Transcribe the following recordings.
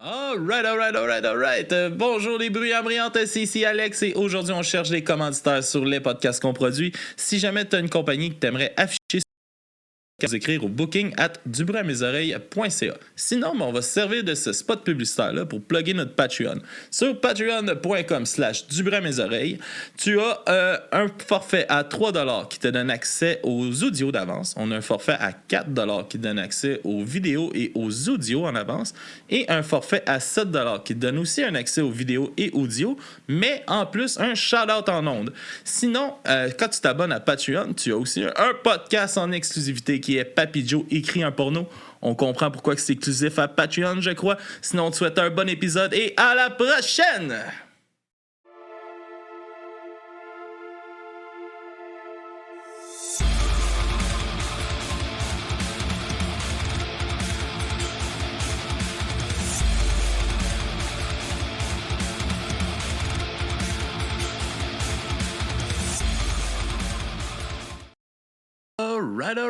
Alright. Bonjour les bruyants brillantes, c'est ici Alex et aujourd'hui on cherche des commanditaires sur les podcasts qu'on produit. Si jamais tu as une compagnie que tu aimerais afficher, nous écrire au booking@dubruitmesoreilles.ca. Sinon, on va se servir de ce spot publicitaire-là pour plugger notre Patreon. Sur patreon.com/dubruitmesoreilles, tu as un forfait à 3$ qui te donne accès aux audios d'avance. On a un forfait à 4$ qui te donne accès aux vidéos et aux audios en avance. Et un forfait à 7$ qui te donne aussi un accès aux vidéos et audios, mais en plus un shout-out en ondes. Sinon, quand tu t'abonnes à Patreon, tu as aussi un podcast en exclusivité qui est Papy Joe écrit un porno. On comprend pourquoi c'est exclusif à Patreon, je crois. Sinon, on te souhaite un bon épisode et à la prochaine!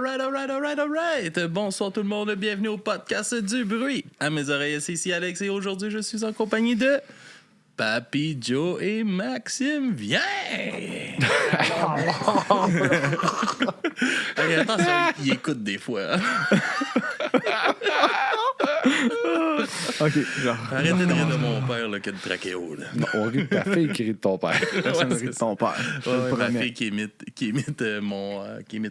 Alright. Bonsoir tout le monde, bienvenue au podcast du bruit. À mes oreilles, c'est ici Alex et aujourd'hui je suis en compagnie de Papy Joe et Maxime. Viens! Hey, attention, il écoute des fois. Ok, genre. Arrêtez de rire de mon père là, que de Trachéo. Non, on rit de ta fille qui rit de ton père. Personne ne rit de ton père. Ma fille qui imite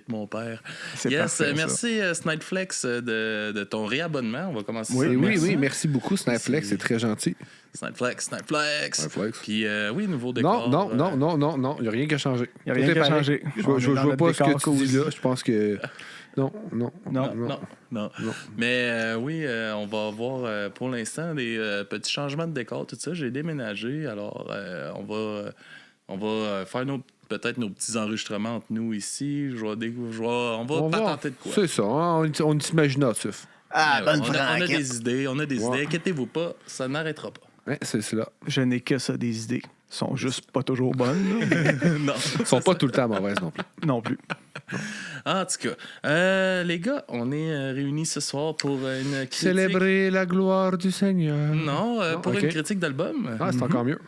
mon père. C'est Yes, parfait, merci Snideflex de ton réabonnement. On va commencer ça. Oui, merci beaucoup, Snapflex, c'est très gentil. Snideflex. Snapflex. Puis oui, nouveau décor. Non, il n'y a rien qui a changé. Il n'y a rien qui a changé. Je vois pas ce que tu dis là. Je pense que. Non. Mais oui, on va avoir pour l'instant des petits changements de décor, tout ça. J'ai déménagé, alors on va faire peut-être nos petits enregistrements entre nous ici. On va pas tenter de quoi. C'est ça, hein, on s'imaginatif. On a des idées. Inquiétez-vous pas, ça n'arrêtera pas. Ouais, c'est là. Je n'ai que ça, des idées. Elles sont juste pas toujours bonnes. Non. Elles sont pas tout le temps mauvaises non plus. Non plus. En tout cas, les gars, on est réunis ce soir pour une critique. Célébrer la gloire du Seigneur. Non, pour ok. une critique d'album. Ah, c'est encore mieux.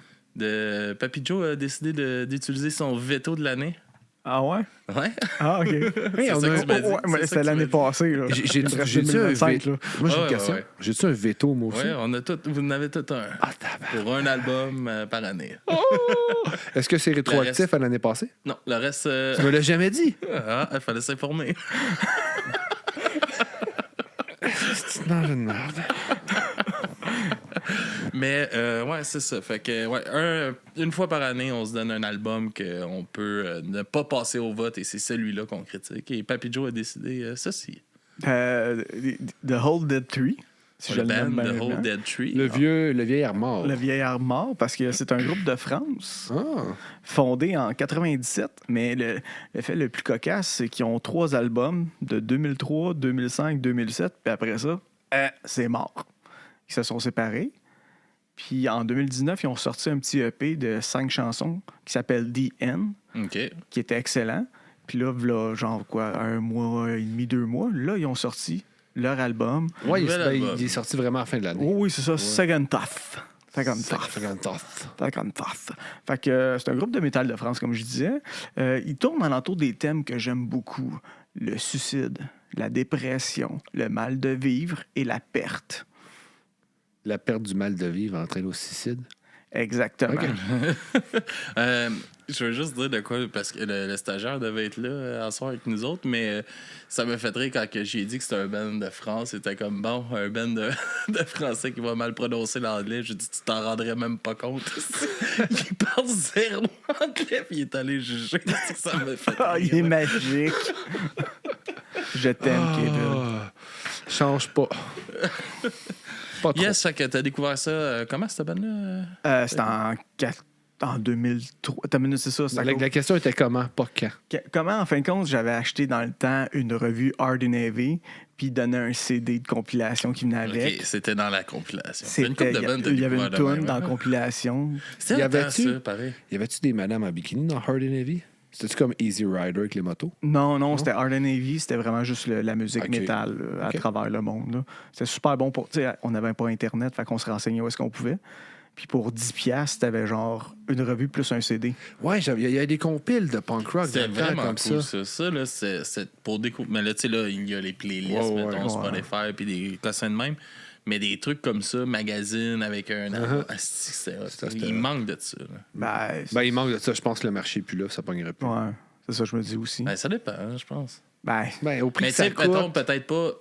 Papy Joe a décidé d'utiliser son veto de l'année. Ah ouais? Ouais. Ah, OK. Hey, ça que tu m'as dit. Mais C'est ça c'était que l'année tu m'as passée. Là. J'ai-tu un 2025, là. Moi, j'ai Ouais, une question. ouais. J'ai-tu un veto, moi aussi? Ouais, vous en avez tout un. Ah, tabarnak. Pour un album par année. Est-ce que c'est rétroactif à l'année passée? Non, le reste. Tu me l'as jamais dit. Il fallait s'informer. Non, je ne merde. Mais, ouais, c'est ça. Fait que, ouais, une fois par année, on se donne un album qu'on peut ne pas passer au vote et c'est celui-là qu'on critique. Et Papy Joe a décidé ceci. The Whole Dead Tree. Si je Le le nomme band bien The Whole maintenant. Dead Tree. Le vieillard mort. Le vieillard mort, parce que c'est un groupe de France Ah. fondé en 97. Mais le fait le plus cocasse, c'est qu'ils ont 3 albums de 2003, 2005, 2007. Puis après ça, c'est mort. Ils se sont séparés. Puis en 2019, ils ont sorti un petit EP de 5 chansons qui s'appelle The End, OK. qui était excellent. Puis là, genre quoi, 1 mois et demi, 2 mois, là, ils ont sorti leur album. Ouais, Nouvel album. il est sorti vraiment à la fin de l'année. Oh, oui, c'est ça, Second Tough. Fait que c'est un groupe de métal de France, comme je disais. Il tourne alentour des thèmes que j'aime beaucoup. Le suicide, la dépression, le mal de vivre et la perte. La perte du mal de vivre entraîne au suicide. Exactement. Ok. Je veux juste dire de quoi, parce que le stagiaire devait être là à soir avec nous autres, mais ça me fait rire quand j'ai dit que c'était un band de France. C'était comme, bon, un band de Français qui va mal prononcer l'anglais. J'ai dit, tu t'en rendrais même pas compte. Il parle zéro anglais, puis il est allé juger. Ça me fait rire. Il est magique. Je t'aime, Kevin. Change pas. Pas trop. Yes, fait que t'as découvert ça. Comment cette band-là? C'était en 2003. C'est ça. c'est à cause- La question était comment, pas quand. Comment, en fin de compte, j'avais acheté dans le temps une revue Hard and Heavy, puis il donnait un CD de compilation qui venait avec. OK, c'était dans la compilation. C'est une C'était, couple de bandes il y avait une toune toune dans la compilation. C'était Y le temps, avait-tu- ça, pareil. Y avait-tu des madames en bikini dans Hard and Heavy? C'était-tu comme Easy Rider avec les motos? Non, c'était Art Navy, c'était vraiment juste la musique Ok. métal à travers le monde. Là. C'était super bon pour. Tu sais, on n'avait pas Internet, fait qu'on se renseignait où est-ce qu'on pouvait. Puis pour 10$, t'avais genre une revue plus un CD. Ouais, il y a des compiles de punk rock C'était dans le temps vraiment comme cool, ça. ça. Ça, là, c'est pour découvrir. Mais là, tu sais, là, il y a les playlists, Ouais, mettons, ouais. Spotify, puis des cossins de même. Mais des trucs comme ça, magazine avec un. Asti, il manque de ça. Là. Ben, il manque de ça. Je pense que le marché n'est plus là. Ça pognerait plus. Ouais, c'est ça, je me dis aussi. Ben, ça dépend, hein, je pense. Ben, Ben, au prix Mais que tu ça sais, mettons, coûte...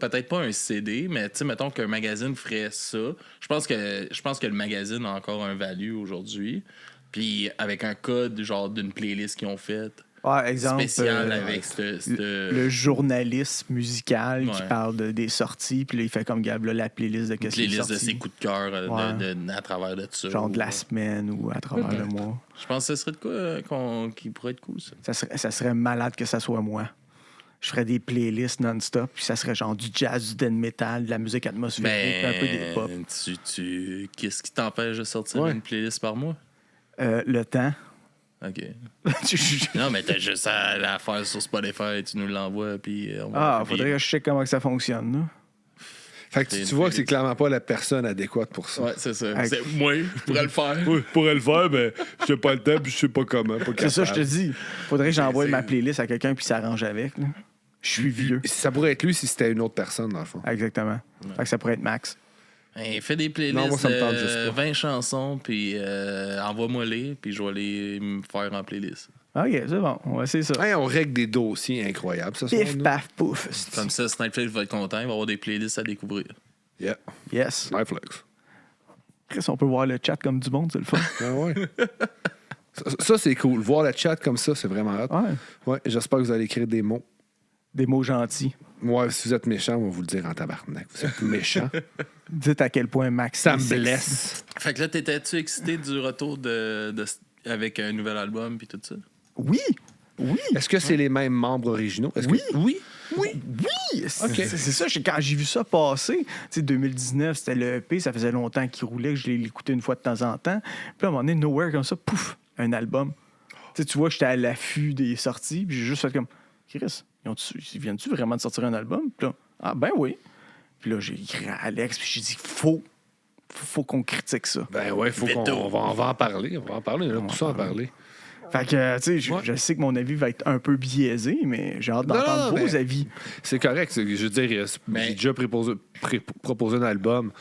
peut-être pas un CD, mais tu sais, mettons qu'un magazine ferait ça. Je pense que le magazine a encore un value aujourd'hui. Puis avec un code, genre, d'une playlist qu'ils ont faite. ouais, exemple, Spécial avec le journaliste musical qui Ouais. parle des sorties, puis là, il fait comme Gab, là, la playlist de qu'est-ce qui est playlist de sorti. ses coups de cœur Ouais. à travers de ça. Genre de la semaine ou à travers le mois. Je pense que ce serait de quoi qui pourrait être cool, ça. Ça serait malade que ça soit moi. Je ferais des playlists non-stop, puis ça serait genre du jazz, du death metal, de la musique atmosphérique, puis un peu des pop. Qu'est-ce qui t'empêche de sortir Ouais. une playlist par mois? Le temps. OK. Non, mais t'as juste à la faire sur Spotify, tu nous l'envoies, puis on va... Ah, faudrait que je check comment que ça fonctionne, là. Fait que C'est tu une vois que c'est playlist. clairement pas la personne adéquate pour ça. Ouais, c'est ça. Avec- Moi, je pourrais le faire. Oui, je pourrais le faire, mais je sais pas le temps puis je sais pas comment. Pas C'est ça, je te dis. Faudrait que j'envoie c'est- ma playlist à quelqu'un puis s'arrange avec. Là. Je suis vieux. Ça pourrait être lui si c'était une autre personne, dans le fond. Exactement. Fait que ça pourrait être Max. Hey, fais des Non, playlists moi, ça me tente de juste pas. 20 chansons, puis envoie-moi-les, puis je vais les me faire en playlist. OK, c'est bon. On va essayer ça. Hey, on règle des dossiers incroyables, ça. Pif, paf, pouf. Comme ça, Netflix va être content, il va avoir des playlists à découvrir. Yeah. Yes. Netflix. Chris, on peut voir le chat comme du monde, c'est le fun. Ah ouais. Ça, c'est cool. Voir le chat comme ça, c'est vraiment hot. Ouais. Ouais, j'espère que vous allez écrire des mots. Des mots gentils. Moi, si vous êtes méchant, on va vous le dire en tabarnak. Vous êtes méchant. Dites à quel point Max. Ça est me sexy. blesse. Fait que là, t'étais-tu excité du retour avec un nouvel album, puis tout ça? Oui. Oui. Est-ce que c'est les mêmes membres originaux? Est-ce Oui. Que... Oui. Oui. Oui. C'est OK. c'est ça. Quand j'ai vu ça passer, tu sais, 2019, c'était le EP. Ça faisait longtemps qu'il roulait, que je l'ai écouté une fois de temps en temps. Puis à un moment donné, Nowhere, comme ça, pouf, un album. Tu sais, tu vois, j'étais à l'affût des sorties. Puis j'ai juste fait comme, Chris, ils viennent-tu vraiment de sortir un album? Puis là, ah ben oui. Puis là, j'ai écrit à Alex, puis j'ai dit, faut qu'on critique ça. Ben ouais, faut qu'on Veto. on va en parler. On va en parler. On a beaucoup ça à en parler. Fait que, tu sais, Ouais. je sais que mon avis va être un peu biaisé, mais j'ai hâte Non, d'entendre non, vos mais- avis. C'est correct. Je veux dire, Mais- j'ai déjà proposé un album,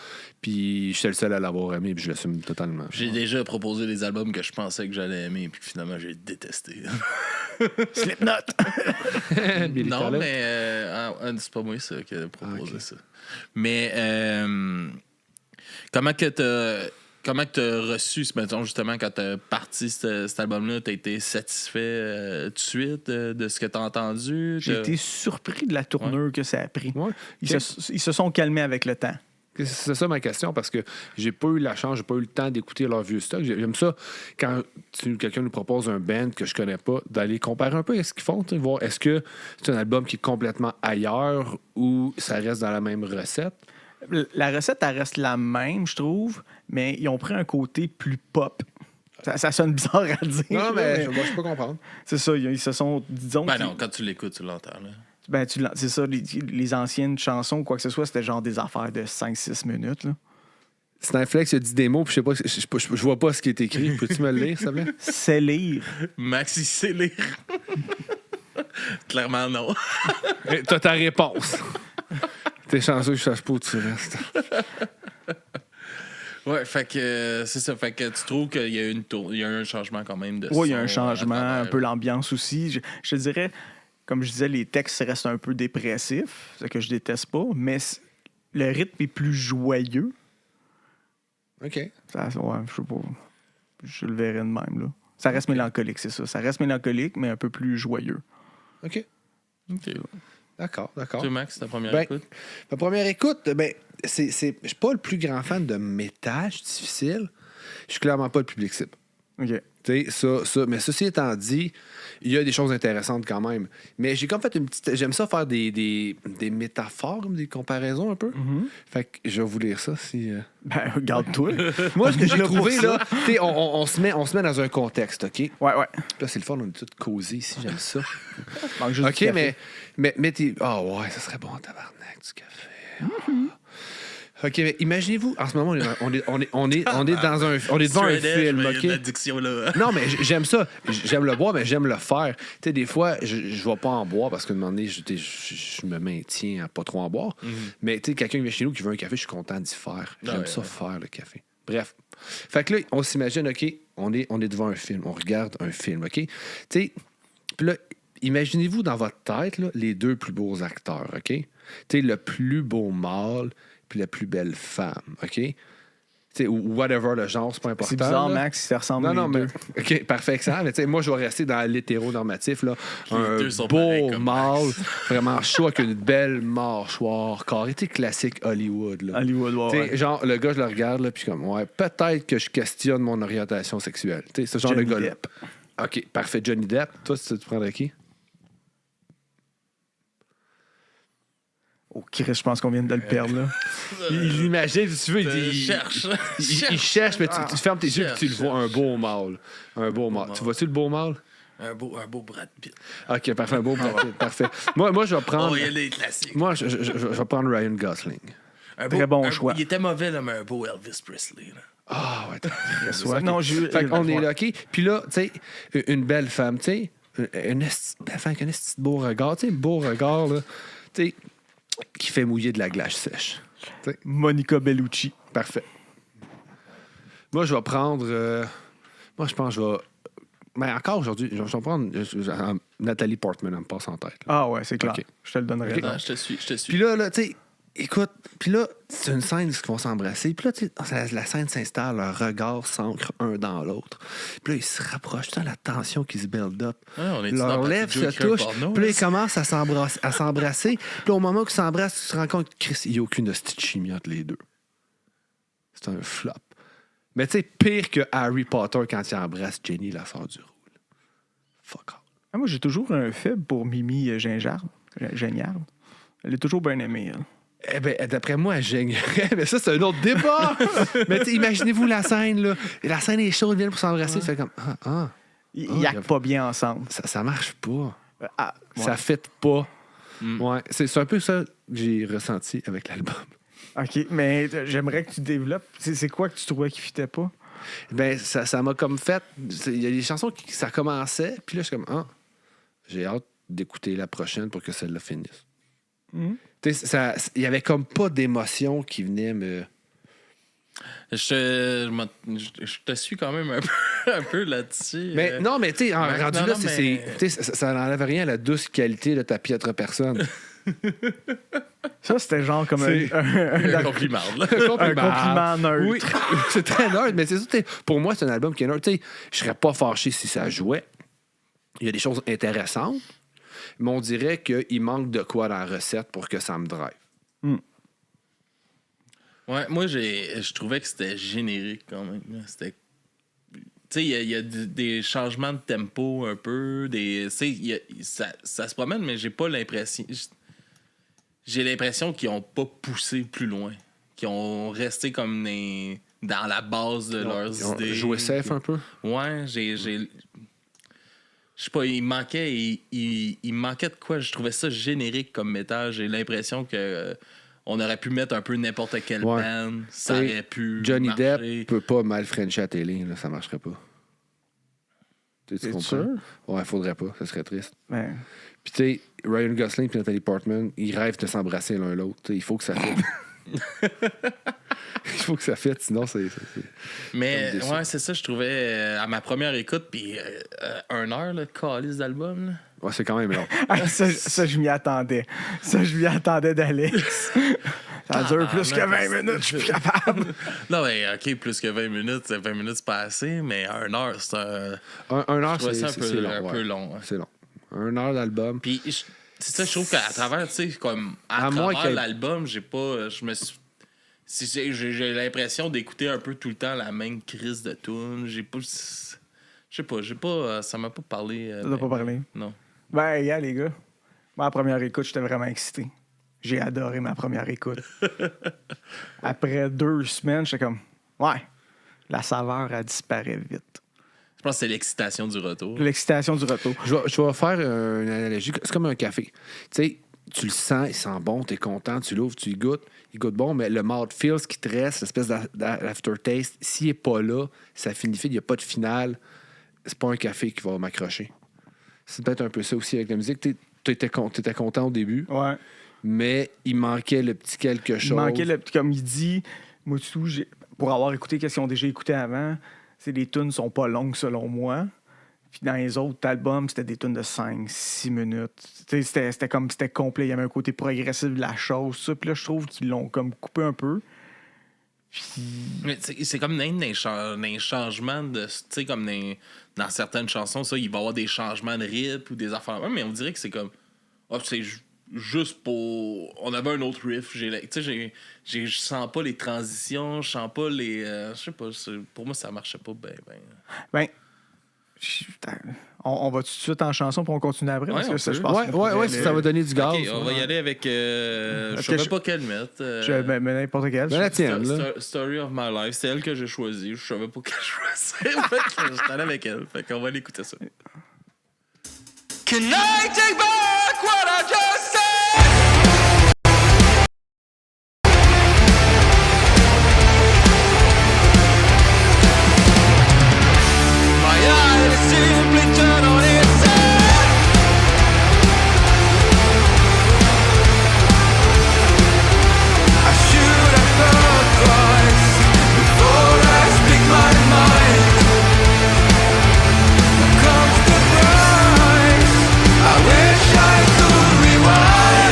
puis j'étais le seul à l'avoir aimé, puis je l'assume totalement. J'ai déjà proposé des albums que je pensais que j'allais aimer, puis finalement, j'ai détesté. Slipknot! Billy Non, Talent. mais c'est pas moi ça qui a proposé ça. Mais comment que t'as reçu, mettons, justement, quand t'as parti cet album-là, t'as été satisfait tout de suite de ce que t'as entendu? J'ai été surpris de la tournure que ça a pris. Ouais. Ils se sont calmés avec le temps. C'est ça ma question, parce que j'ai pas eu la chance, j'ai pas eu le temps d'écouter leur vieux stock. J'aime ça quand quelqu'un nous propose un band que je connais pas, d'aller comparer un peu à ce qu'ils font, tu sais, voir est-ce que c'est un album qui est complètement ailleurs ou ça reste dans la même recette. La recette, elle reste la même, je trouve, mais ils ont pris un côté plus pop. Ça sonne bizarre à dire. Non, là, mais je peux comprendre. c'est ça, ils se sont, disons... Ben qu'ils- non, quand tu l'écoutes, tu l'entends, là. Ben, c'est ça, les anciennes chansons ou quoi que ce soit, c'était genre des affaires de 5-6 minutes. Là. Snipeflex a dit des mots, puis je vois pas ce qui est écrit. Peux-tu me le lire, s'il te plaît? C'est lire. Max, il sait lire. Clairement, non. T'as ta réponse. T'es chanceux que je sache pas où tu restes. Ouais, fait que c'est ça. Fait que tu trouves qu'il y a il y a eu un changement quand même de Oui, il y a son un changement, à travers- un peu l'ambiance aussi. Je te dirais, comme je disais, les textes restent un peu dépressifs, ce que je déteste pas, mais le rythme est plus joyeux. OK. Ça, ouais, je sais pas. Je le verrais de même, là. Ça reste mélancolique, c'est ça. Ça reste mélancolique, mais un peu plus joyeux. OK. Ok. D'accord. Tu Max, ta première Ben, écoute? Ma première écoute, ben, je suis pas le plus grand fan de métal, c'est difficile. Je suis clairement pas le public cible. OK. Tu sais, ça. Mais ceci étant dit, il y a des choses intéressantes quand même. Mais j'ai comme fait une petite. J'aime ça faire des métaphores, des comparaisons un peu. Fait que je vais vous lire ça si. Ben, regarde-toi. Moi, ce que j'ai Là, pour trouvé, ça. là, tu sais, on se met dans un contexte, OK? Ouais. Là, c'est le fun, on est tous cosy ici, j'aime ça. Manque juste OK, du café. mais t'es. Ah ouais, ça serait bon, tabarnak, du café. OK, mais imaginez-vous, en ce moment, on est dans un. On est devant un Straight edge, film, mais il y a OK? de l'addiction, là. Non, mais j'aime ça. J'aime le boire, mais j'aime le faire. Tu sais, des fois, je ne vais pas en boire parce qu'à un moment donné, je me maintiens à pas trop en boire. Mais tu sais, quelqu'un qui vient chez nous qui veut un café, je suis content d'y faire. J'aime ça faire, le café. Bref. Fait que là, on s'imagine, OK, on est devant un film. On regarde un film, OK? Tu sais, puis là, imaginez-vous dans votre tête, là, les deux plus beaux acteurs, OK? Tu sais, le plus beau mâle puis la plus belle femme, OK? T'sais, ou whatever le genre, c'est pas important. C'est bizarre, là. Max, si ça ressemble Non, les mais. deux. OK, parfait, excellent. Mais tu sais, moi, je vais rester dans l'hétéronormatif, là. Un deux sont pareils beau comme mâle, Max. vraiment chaud, avec une belle mâchoire carrée. Tu sais, classique Hollywood, là. Hollywood, ouais, T'sais, ouais. genre, le gars, je le regarde, là, puis comme, ouais, peut-être que je questionne mon orientation sexuelle. Tu sais, ce genre Johnny de gars-là. Depp. OK, parfait. Johnny Depp. Toi, tu prendrais qui? Oh, Chris, je pense qu'on vient de le perdre, là. Il l'imagine, si tu veux, il Cherche. il cherche, mais tu fermes tes yeux et tu le vois, un beau mâle. Un beau mâle. Tu vois-tu le beau mâle? Un beau Brad Pitt. OK, parfait, un beau Brad Pitt, parfait. Moi, je vais prendre... Oh, il y a des classiques. Moi, je vais prendre Ryan Gosling. Très bon choix. Il était mauvais, là, mais un beau Elvis Presley. Là. Ah, ouais. Ouais, non, j'ai- Fait qu'on est là, OK? Puis là, tu sais, une belle femme, tu sais, une belle femme avec un esti de beau regard, tu sais, un beau regard, là, tu sais, qui fait mouiller de la glace sèche. Monica Bellucci. Parfait. Moi, je vais prendre... moi, je pense que je vais... Mais encore aujourd'hui, je vais prendre Nathalie Portman, elle me passe en tête. Là. Ah ouais, c'est clair. Ok. Je te le donnerai. Non, je te suis. Puis là, tu sais, écoute, puis là, c'est une scène où ils vont s'embrasser. Puis là, tu sais, la scène s'installe, leur regard s'ancre un dans l'autre. Puis là, ils se rapprochent, tu sais, la tension qui se build up. On est Leurs dans lèvres Patrick se Joe écrit un touchent. porno, Puis là, là. ils commencent à s'embrasser. Puis là, au moment où ils s'embrassent, tu te rends compte que Chris, il n'y a aucune hostie de chimie entre les deux. C'est un flop. Mais tu sais, pire que Harry Potter quand il embrasse Jenny, la sœur du rôle. Fuck off. Ah, moi, j'ai toujours un faible pour Mimi Gingarde. Elle est toujours bien aimée, elle. Eh bien, d'après moi, elle gênerait. Mais ça, c'est un autre débat. Mais tu sais, imaginez-vous la scène, là. Et la scène est chaude, ils viennent pour s'embrasser. Tu fais comme, Ils actent pas bien ensemble. ça marche pas. Ah, ouais. Ça fait pas. Ouais, c'est un peu ça que j'ai ressenti avec l'album. OK, mais j'aimerais que tu développes. C'est quoi que tu trouvais qui fitait pas? Ben, ça m'a comme fait. Il y a des chansons qui ça commençait, puis là, je suis comme, j'ai hâte d'écouter la prochaine pour que celle-là finisse. Tu sais, il y avait comme pas d'émotion qui venait me. Je te suis quand même un peu là-dessus. Mais non, mais tu sais, rendu non, là, non, mais- tu sais, ça n'enlève rien à la douce qualité de ta piètre personne. Ça, c'était genre comme un compliment. Là. un compliment neutre. Oui, c'est très neutre, mais c'est ça. Pour moi, c'est un album qui est neutre. Tu sais, je serais pas fâché si ça jouait. Il y a des choses intéressantes, mais on dirait qu'il manque de quoi dans la recette pour que ça me drive. Ouais, moi, je trouvais que c'était générique quand même. C'était. Tu sais, il y a des changements de tempo un peu. Ça se promène, mais j'ai pas l'impression. J'ai l'impression qu'ils ont pas poussé plus loin. Qu'ils ont resté comme dans la base de leurs Ils ont idées. joué safe un peu. Ouais, je sais pas, il manquait de quoi. Je trouvais ça générique comme métal. J'ai l'impression que on aurait pu mettre un peu n'importe quel Ouais. band. Ça T'sais, aurait pu Johnny marcher. Depp peut pas mal Frencher à télé, là, ça marcherait pas. Tu T'es comprends? sûr? Ouais, faudrait pas, ça serait triste. Ben, Puis tu sais, Ryan Gosling et Nathalie Portman, ils rêvent de s'embrasser l'un l'autre. T'sais, il faut que ça fitte. Il faut que ça fitte, sinon c'est... Mais comme déçu. ouais, c'est ça, je trouvais à ma première écoute, puis 1 heure, le calice d'album. Là. Ouais, c'est quand même long. ça, je m'y attendais. Ça, je m'y attendais d'Alex. Ça dure plus que 20 minutes, je suis plus capable. Non, mais ok, plus que 20 minutes, 20 minutes c'est pas assez, mais 1 heure, c'est un. Un heure, Je trouvais ça c'est long. un ouais. peu long. Ouais. C'est long. 1 heure d'album. Puis c'est ça, je trouve qu'à travers, tu sais, comme à moins travers que- l'album, j'ai pas. Je me suis. J'ai l'impression d'écouter un peu tout le temps la même crise de tune. J'ai pas. Je Je sais pas, ça m'a pas parlé. Ça t'a pas parlé? Non. Ben, yeah, les gars. Moi, la première écoute, j'étais vraiment excité. J'ai adoré ma première écoute. Après 2 semaines, j'étais comme, ouais, la saveur, elle disparaît vite. Je pense que c'est l'excitation du retour. L'excitation du retour. Je vais faire une analogie. C'est comme un café. Tu sais, tu le sens, il sent bon, tu es content, tu l'ouvres, tu y goûtes. Il goûte bon, mais le mouthfeel, ce qui te reste, l'espèce d'aftertaste, s'il n'est pas là, ça finit vite, il n'y a pas de finale. C'est pas un café qui va m'accrocher. C'est peut-être un peu ça aussi avec la musique. Tu étais content au début, Ouais. mais il manquait le petit quelque chose. Il manquait le petit, comme il dit, moi, tout, pour avoir écouté qu'est-ce qu'ils ont déjà écouté avant, les tunes sont pas longues selon moi. Puis dans les autres albums, c'était des tunes de 5-6 minutes. C'était complet. Il y avait un côté progressif de la chose. Ça. Puis là, je trouve qu'ils l'ont comme coupé un peu. Puis... Mais c'est comme un changement de. Tu sais, comme dans certaines chansons, ça, il va y avoir des changements de rythme ou des affaires. Ouais, mais on dirait que c'est comme. Oh, c'est juste pour. On avait un autre riff. Tu sais, je sens pas les transitions, je sens pas les. Je sais pas. Pour moi, ça marchait pas bien. Ben, on va tout de suite en chanson pour on continue après? Ouais, parce que ça, peut. je pense Ouais, ça va donner du gaz. Ok, on va y aller avec. Je savais pas quelle mettre. Mais n'importe quelle. Ben, la tienne, là. Story of My Life, c'est elle que j'ai choisie. Je savais pas quelle choisir. Fait que j'étais allé avec elle. Fait qu'on va aller écouter ça. Can I take back what I just said? My eyes simply turn on its head. I should have thought twice before I speak my mind. Comes the price. I wish I could rewind.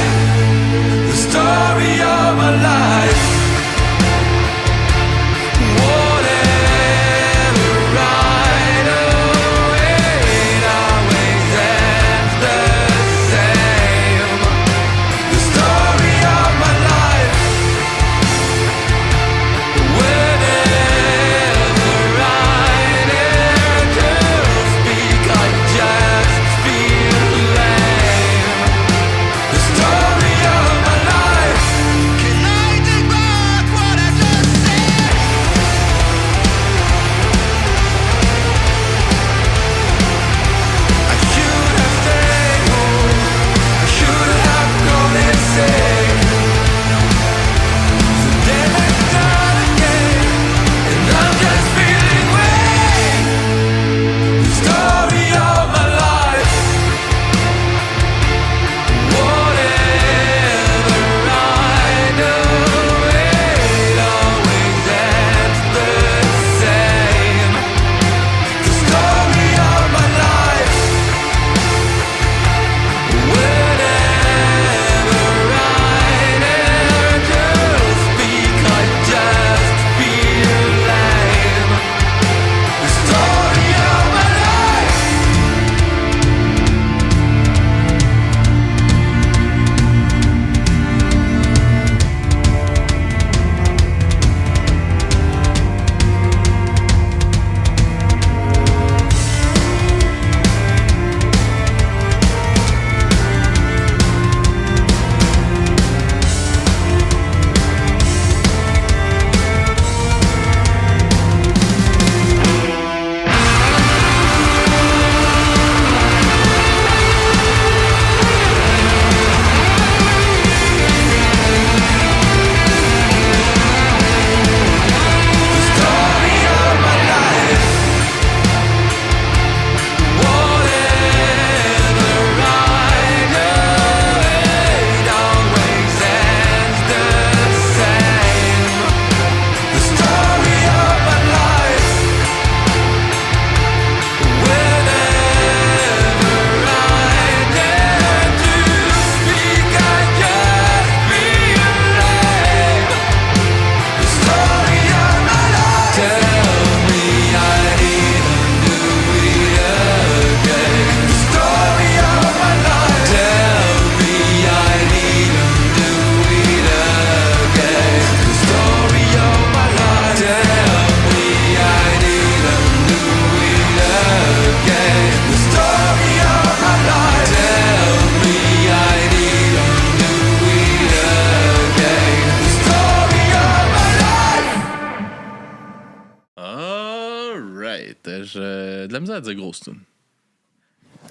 Alright, j'ai de la misère à dire grosse tune.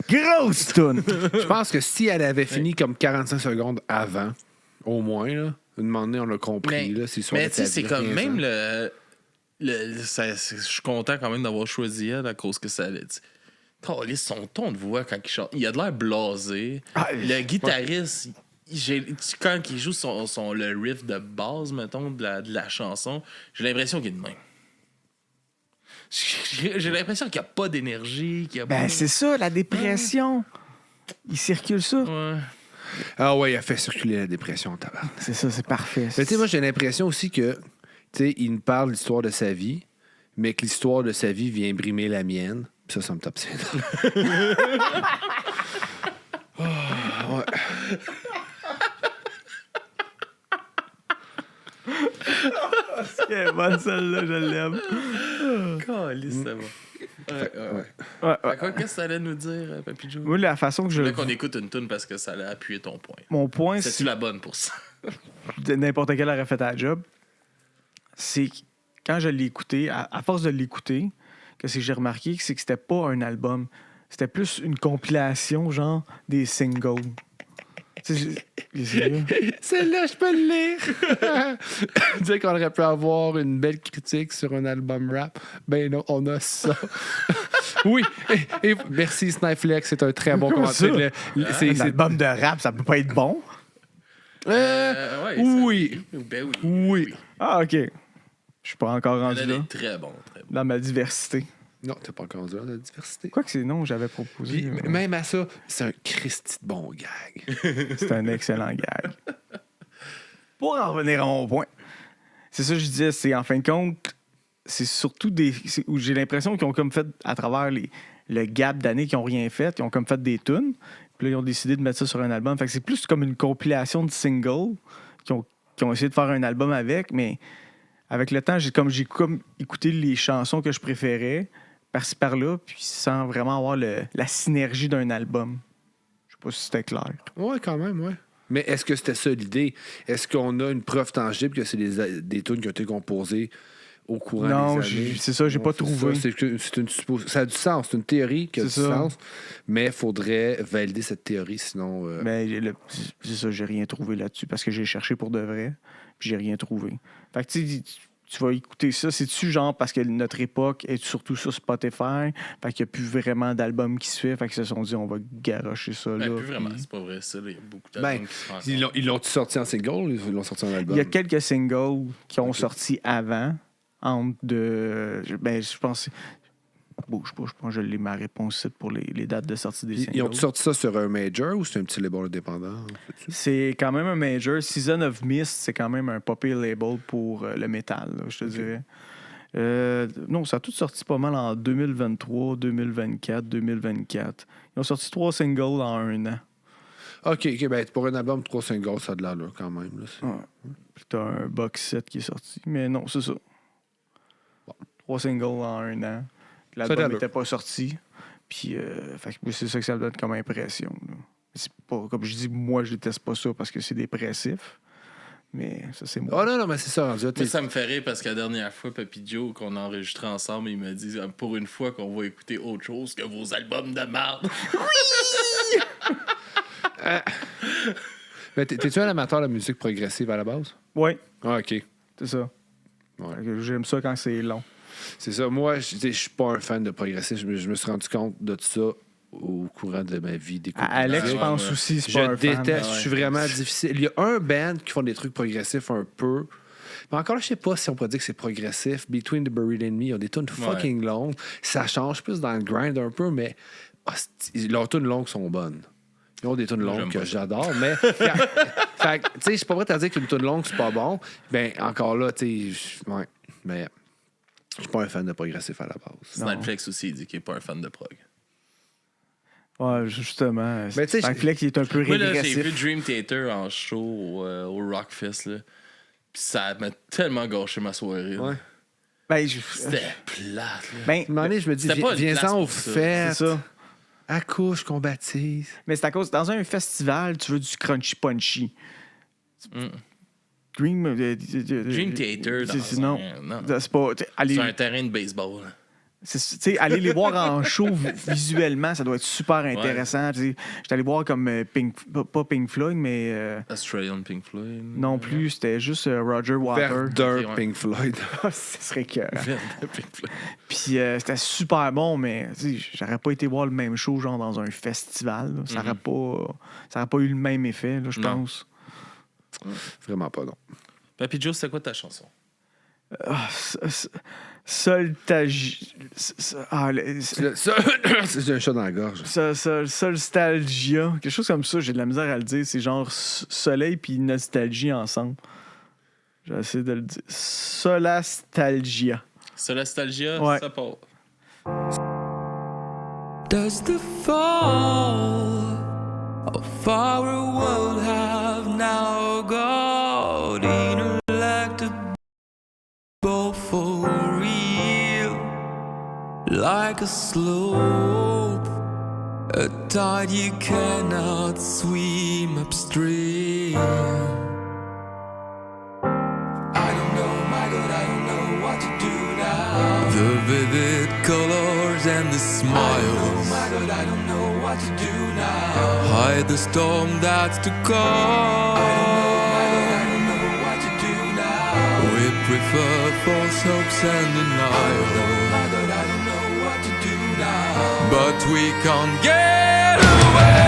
Grosse toune! Je pense que si elle avait fini comme 45 secondes avant, au moins, là, une moment donné, on a compris. Là, c'est mais tu sais, c'est comme même je suis content quand même d'avoir choisi elle à cause que ça allait. Calisse, son ton de voix quand il chante, il a de l'air blasé. Le guitariste, quand il joue le riff de base, mettons, de la chanson, j'ai l'impression qu'il est de même. J'ai l'impression qu'il n'y a pas d'énergie. C'est ça, la dépression. Il circule ça. Ouais. Ah ouais, il a fait circuler la dépression, tabarnak. C'est ça, c'est parfait. Mais tu sais, moi, j'ai l'impression aussi que, tu sais, il nous parle de l'histoire de sa vie, mais que l'histoire de sa vie vient brimer la mienne. Puis ça me tape ses dents. Ouais. C'est bonne celle-là, je l'aime. Calisse, c'est bon. Ouais. Qu'est-ce que ça allait nous dire, Papy Joe? Moi, la façon que Je je. voulais qu'on écoute une tune parce que ça allait appuyer ton point. Mon point, C'est-tu la bonne pour ça? n'importe quel aurait fait ta job, c'est que quand je l'ai écouté, à force de l'écouter, que j'ai remarqué, c'est que c'était pas un album. C'était plus une compilation, genre des singles. Celle-là, je peux le lire. Dire qu'on aurait pu avoir une belle critique sur un album rap. Ben non, on a ça. Oui, et merci Snipeflex, c'est un très bon commentaire. Un album de rap, ça peut pas être bon. Ouais, oui. Ben oui. Oui. Ah, OK. Je suis pas encore rendu Elle là. est très bon, très bon. Dans ma diversité. Non, t'es pas encore dans la diversité. Quoi que c'est non, j'avais proposé. Puis, même à ça, c'est un Christy de bon gag. C'est un excellent gag. Pour en revenir à mon point, c'est ça que je disais, c'est en fin de compte, c'est surtout où j'ai l'impression qu'ils ont comme fait, à travers le gap d'années qu'ils ont rien fait, ils ont comme fait des tunes, puis là, ils ont décidé de mettre ça sur un album. Fait que c'est plus comme une compilation de singles qui ont essayé de faire un album avec, mais avec le temps, j'ai comme écouté les chansons que je préférais, par-ci par-là, puis sans vraiment avoir la synergie d'un album. Je sais pas si c'était clair. Ouais, quand même, ouais. Mais est-ce que c'était ça l'idée? Est-ce qu'on a une preuve tangible que c'est des tunes qui ont été composées au courant des années? Non, c'est ça, j'ai pas trouvé. Ça a du sens, c'est une théorie qui a du C'est ça. sens, mais il faudrait valider cette théorie, sinon... Mais c'est ça, j'ai rien trouvé là-dessus, parce que j'ai cherché pour de vrai, puis j'ai rien trouvé. Fait que tu vas écouter ça. C'est-tu genre parce que notre époque est surtout sur Spotify, fait qu'il n'y a plus vraiment d'albums qui se fait, fait qu'ils se sont dit on va garocher ça là. Plus vraiment, puis... c'est pas vrai ça. Il y a beaucoup d'albums qui se font. Ils l'ont sorti en single, ils l'ont sorti en album? Il y a quelques singles qui ont sorti avant, entre de... je pense... Bouge pas, je pense que je l'ai ma réponse pour les dates de sortie des singles. Ils ont sorti ça sur un major ou c'est un petit label indépendant? C'est quand même un major. Season of Mist, c'est quand même un poppy label pour le métal, là, je te dirais. Non, ça a tout sorti pas mal en 2023, 2024, 2024. Ils ont sorti 3 singles en 1 an. OK, ben pour un album, 3 singles, ça a de l'allure quand même. Là, Ouais. Puis t'as un box set qui est sorti. Mais non, c'est ça. Bon. 3 singles en 1 an. L'album n'était pas sorti. Puis fait que c'est ça que ça me donne comme impression. Là. C'est pas, comme je dis, moi, je déteste pas ça parce que c'est dépressif. Mais ça, c'est moi. Oh non, mais c'est ça. Moi, ça me fait rire parce que la dernière fois, Papy Joe, qu'on a enregistré ensemble, il m'a dit pour une fois qu'on va écouter autre chose que vos albums de merde. Mais t'es-tu un amateur de musique progressive à la base? Oui, Ah, OK. c'est ça. Ouais. Fait que j'aime ça quand c'est long. C'est ça. Moi, je suis pas un fan de progressif. Je me suis rendu compte de ça au courant de ma vie d'écoute. Alex, je Ouais, pense ouais. aussi, c'est Je pas un fan. déteste. Ouais. Je suis vraiment difficile. Il y a un band qui font des trucs progressifs un peu. Mais encore là, je sais pas si on peut dire que c'est progressif. Between the Buried and Me, ils ont des tunes fucking longues. Ça change plus dans le grind un peu, mais leurs tunes longues sont bonnes. Ils ont des tunes longues J'aime que pas ça. j'adore, mais... Fait que, tu sais, je suis pas prêt à dire qu'une tune longue, c'est pas bon. Ben, encore là, tu sais... Ouais, mais... Je suis pas un fan de progressif à la base. Snipeflex aussi, il dit qu'il est pas un fan de prog. Ouais, justement. Mais tu sais, Snipeflex, il est un peu Moi, là, j'ai régressif. vu Dream Theater en show au Rockfest, là. Puis ça m'a tellement gâché ma soirée. là. Ouais. Ben, C'était plate, là. ben, À un moment donné, je me dis, C'était pas une place viens-en au pour ça. fait. c'est ça. Accouche qu'on baptise. Mais c'est à cause, dans un festival, tu veux du crunchy punchy. Dream Dream Theater, c'est- non. non. C'est pas. Allez, C'est un terrain de baseball. Tu sais, aller les voir en show visuellement, ça doit être super intéressant. Tu sais, j'étais allé voir comme pas Pink Floyd, mais Australian Pink Floyd. non plus, c'était juste Roger Waters. Verdun, Ok, ouais. Pink Floyd. Ce serait que. Pink Floyd. Puis c'était super bon, mais tu sais, j'aurais pas été voir le même show genre dans un festival. Là. Ça aurait pas eu le même effet, là, je Non. pense. Vraiment pas, non. Papy Joe, c'est quoi ta chanson? Soltagie. C'est un chat dans la gorge. Solstalgia. Quelque chose comme ça, j'ai de la misère à le dire. C'est genre soleil puis nostalgie ensemble. J'ai essayé de le dire. Solastalgia. Solastalgia, Ouais. ça part. Does the fall of our world have now got inelectable for real? Like a slope, a tide you cannot swim upstream. I don't know, my God, I don't know what to do now. The vivid colors and the smiles. My God, I don't know what to do now. Hide the storm that's to come. I don't know what to do now. We prefer false hopes and denial. My God, I don't know what to do now. But we can't get away.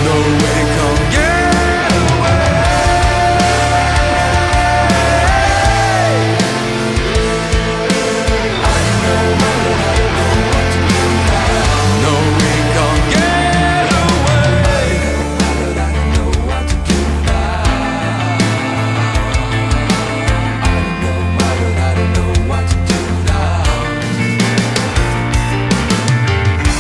No, we can't get away. No, we can't get away. But I don't know what to do now. I don't know, but I don't know what to do now.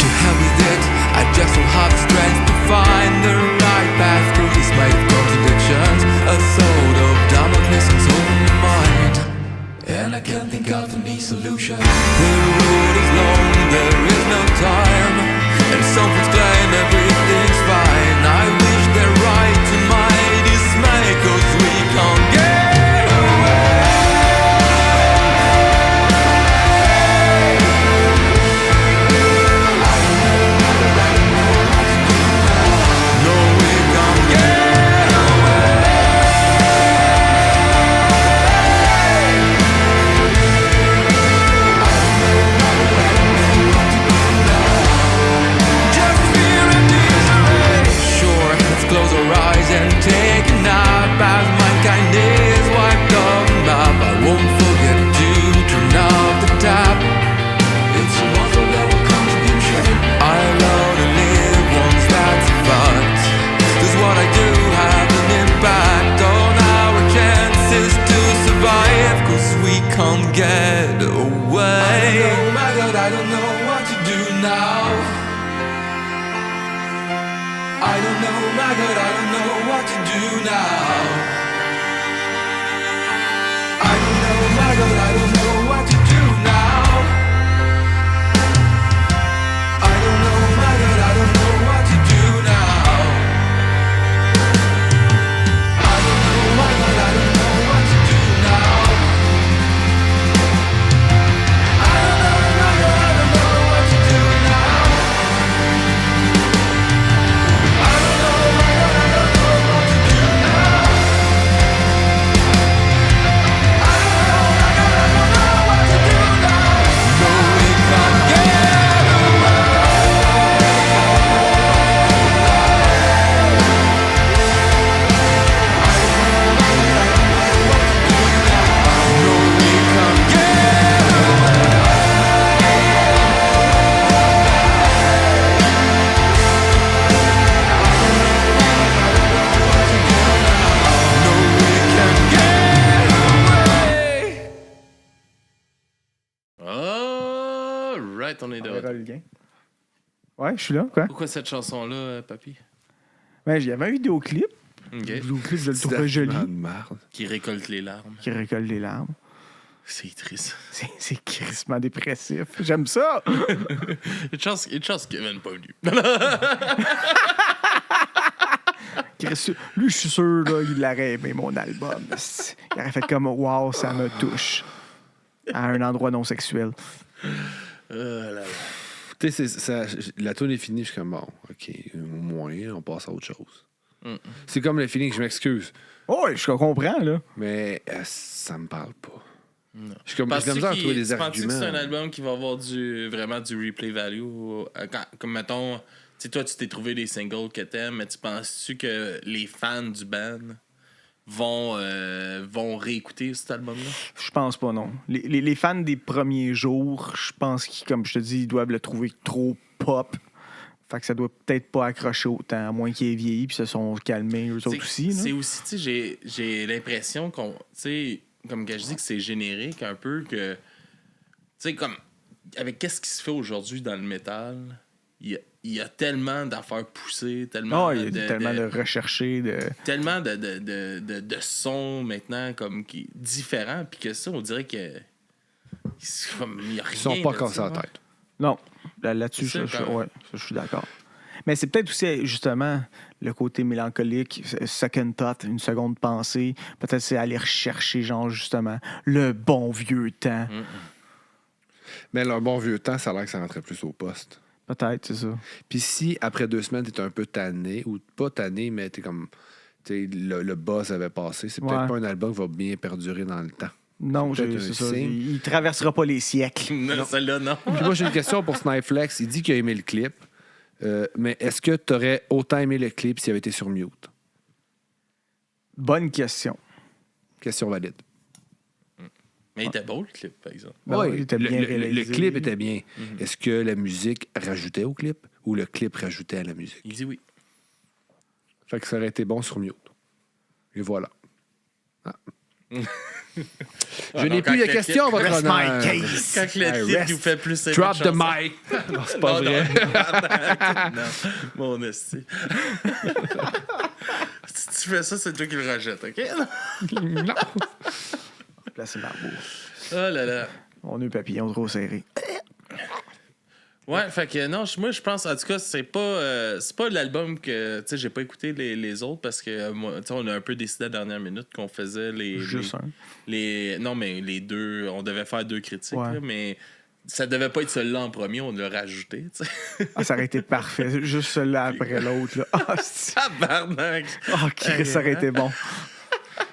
To hell with it, I just don't have the strength to find the right path through this maze of contradictions. A sword of Damocles is on my mind, and I can't think of any solution. The road is long, there is no time, and some folks claim everything's fine. I wish they're right to my dismay, 'cause we can't get away. No, we can't get just fear and misery. Sure, let's close our eyes and take a nap as mankind is wiped off the map. I won't forget to turn off the tap. It's a multi-level contribution. I love to live once, that's a fact. 'Cause what I do have an impact on our chances to survive. 'Cause we can't get away. Oh my God, I don't know what to do now. I don't know, my God, I don't know what to do now. I don't know, my God, I don't know what to do now. I don't know, my God, I don't know what to do now. I don't know, my God, I don't know what to do now. I don't know, my God, I don't know what to do now. I don't know, my God, I don't know what to do now. I don't know, my God, I don't know what to do now. No, we can't get away. No, we can't get No, we can't get away. All right, on est On de verra retour. le gain. Ouais, je suis là, quoi. Pourquoi cette chanson-là, papy? Ben, il y avait un vidéoclip. OK. Le vidéoclip, je le C'est trouvais joli. de merde. Qui récolte les larmes. Qui récolte les larmes. C'est triste. C'est crissement dépressif. J'aime ça. Une chance Kevin pas venu. Lui, je suis sûr, là, il l'aurait aimé, mon album. Il aurait fait comme « Wow, ça me touche » à un endroit non sexuel. Là, là. Tu sais, la tune est finie, je suis comme bon, OK, au moins, on passe à autre chose. C'est comme le feeling, je m'excuse, Oh, je comprends, là. mais ça me parle pas. Non. Je suis comme j'ai de la misère à trouver des Penses-tu que arguments. c'est un album qui va avoir vraiment du replay value? Comme mettons, tu sais, toi, tu t'es trouvé des singles que t'aimes, mais tu penses-tu que les fans du band vont réécouter cet album-là? Je pense pas, non. Les fans des premiers jours, je pense qu'ils, comme je te dis, ils doivent le trouver trop pop. Fait que ça doit peut-être pas accrocher autant, à moins qu'ils aient vieilli puis se sont calmés eux autres aussi. C'est Là. aussi, tu sais, j'ai l'impression qu'on, tu sais, comme que je dis que c'est générique un peu, que, tu sais, comme, avec qu'est-ce qui se fait aujourd'hui dans le métal, il y a tellement d'affaires poussées, tellement Il y a tellement de recherchés. tellement de sons maintenant comme qui différents, puis que ça, on dirait que il y a rien. Ils sont pas de cassés ça, la tête. Non, là-dessus, C'est ça, quand même. je suis d'accord. Mais c'est peut-être aussi, justement, le côté mélancolique, second thought, une seconde pensée. Peut-être c'est aller rechercher, genre, justement, le bon vieux temps. Mais leur bon vieux temps, ça a l'air que ça rentrait plus au poste. Peut-être, c'est ça. Puis si, après 2 semaines, t'es un peu tanné, ou pas tanné, mais t'es comme... Le buzz avait passé, c'est peut-être Ouais. pas un album qui va bien perdurer dans le temps. Non, C'est peut-être c'est un ça. signe. Il traversera pas les siècles. Non, celle-là, non. Puis moi, j'ai une question pour Snipeflex. Il dit qu'il a aimé le clip. Mais est-ce que tu aurais autant aimé le clip s'il avait été sur mute? Bonne question. Question valide. Mais il était beau, le clip, par exemple. Ben oui, il était bien le réalisé. clip était bien. Est-ce que la musique rajoutait au clip ou le clip rajoutait à la musique? Il dit oui. Fait que ça aurait été bon sur mute. Et voilà. Ah. Je n'ai donc, plus de quand questions, le votre Rest honneur. my case. Quand le Hey, clip rest. nous fait plus aimer Drop de the chansons. mic. Non, c'est pas vrai. Non, mon esti. Si tu fais ça, c'est toi qui le rejettes, OK? Non. Placer Marbourg. Oh là là. On a eu papillon trop serré. Ouais, fait que non, moi je pense, en tout cas, c'est pas l'album que, tu sais, j'ai pas écouté les autres parce que, moi, tu sais, on a un peu décidé à la dernière minute qu'on faisait Juste un. non, mais les deux, on devait faire 2 critiques, Ouais. là, mais ça devait pas être celui-là en premier, on l'a rajouté, tu sais. Ah, ça aurait été parfait. Juste celui-là après l'autre. Là. Ah, Tabarnak! Chris, ça aurait été bon.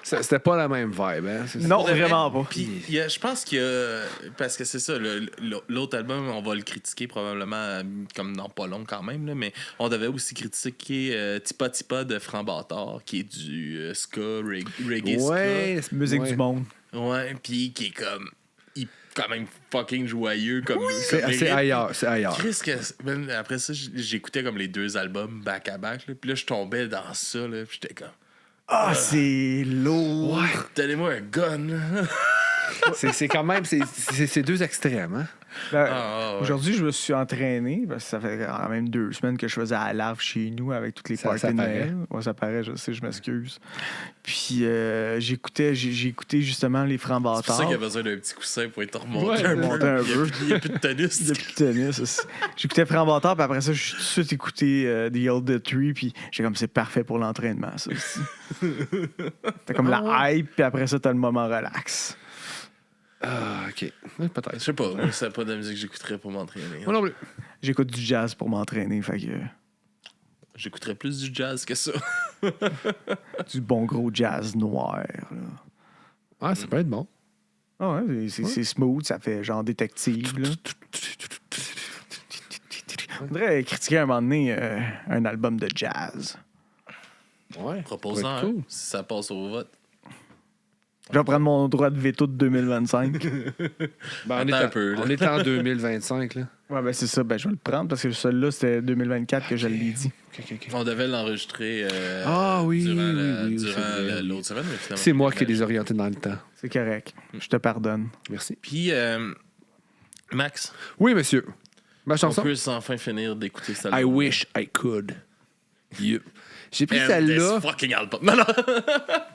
C'était pas la même vibe, hein? Non, Pour de vrai. vraiment pas. Puis je pense qu'il y a. Parce que c'est ça, l'autre album, on va le critiquer probablement comme dans pas long quand même, là, mais on devait aussi critiquer Tipa Tipa de Franc Bâtard, qui est du ska, reggae Ouais, Musique ouais. du monde. ska. Ouais, puis qui est comme. Quand même fucking joyeux. Comme, C'est comme c'est ailleurs, c'est ailleurs. Chris, man, après ça, j'écoutais comme les 2 albums back à back, là, puis là, je tombais dans ça, là, puis j'étais comme. Ah, c'est lourd. Ouais, donnez-moi un gun, là. C'est quand même, c'est 2 extrêmes, hein? Ben, ouais. Aujourd'hui, je me suis entraîné parce que ça fait quand même 2 semaines que je faisais à la lave chez nous avec toutes les Ça parties de paraît. Noël. Ouais, ça paraît, je sais, je m'excuse. Puis j'ai écouté justement les Francs C'est pour ça Bâtards. qu'il y a besoin d'un petit coussin pour être remonté Ouais, un remonter peu. un Il y a peu. plus- Il n'y a plus de tennis. Depuis le tennis. J'écoutais Francs Bâtards, puis après ça, j'ai tout de suite écouté The Elder Tree, puis j'ai comme c'est parfait pour l'entraînement, ça aussi. T'as comme la hype, puis après ça, t'as le moment relax. Ah, OK. Ouais, Je peut-être. sais pas, moi, c'est pas de la musique que j'écouterais pour m'entraîner. Moi non plus. J'écoute du jazz pour m'entraîner, fait que J'écouterais plus du jazz que ça. du bon gros jazz noir. Là. Ah, ça peut être bon. Ah ouais, c'est smooth, ça fait genre détective. Là. On devrait critiquer à un moment donné un album de jazz. Ouais. Proposant, Ça peut être cool. si ça passe au vote. Je vais prendre mon droit de veto de 2025. Ben, Attends un peu, là. on est en 2025, là. Ouais, ben c'est ça, ben je vais le prendre parce que celui-là, c'était 2024 que je l'ai dit. OK. On devait l'enregistrer Ah oui, durant, oui, c'est durant vrai. l'autre semaine. Mais finalement, C'est moi qui ai désorienté dans le temps. C'est correct. Je te pardonne. Merci. Puis, Max, Oui, monsieur. Ma on chanson? peut enfin finir d'écouter ça. I wish I could. Yeah. J'ai pris And celle-là. this fucking album. Non, non.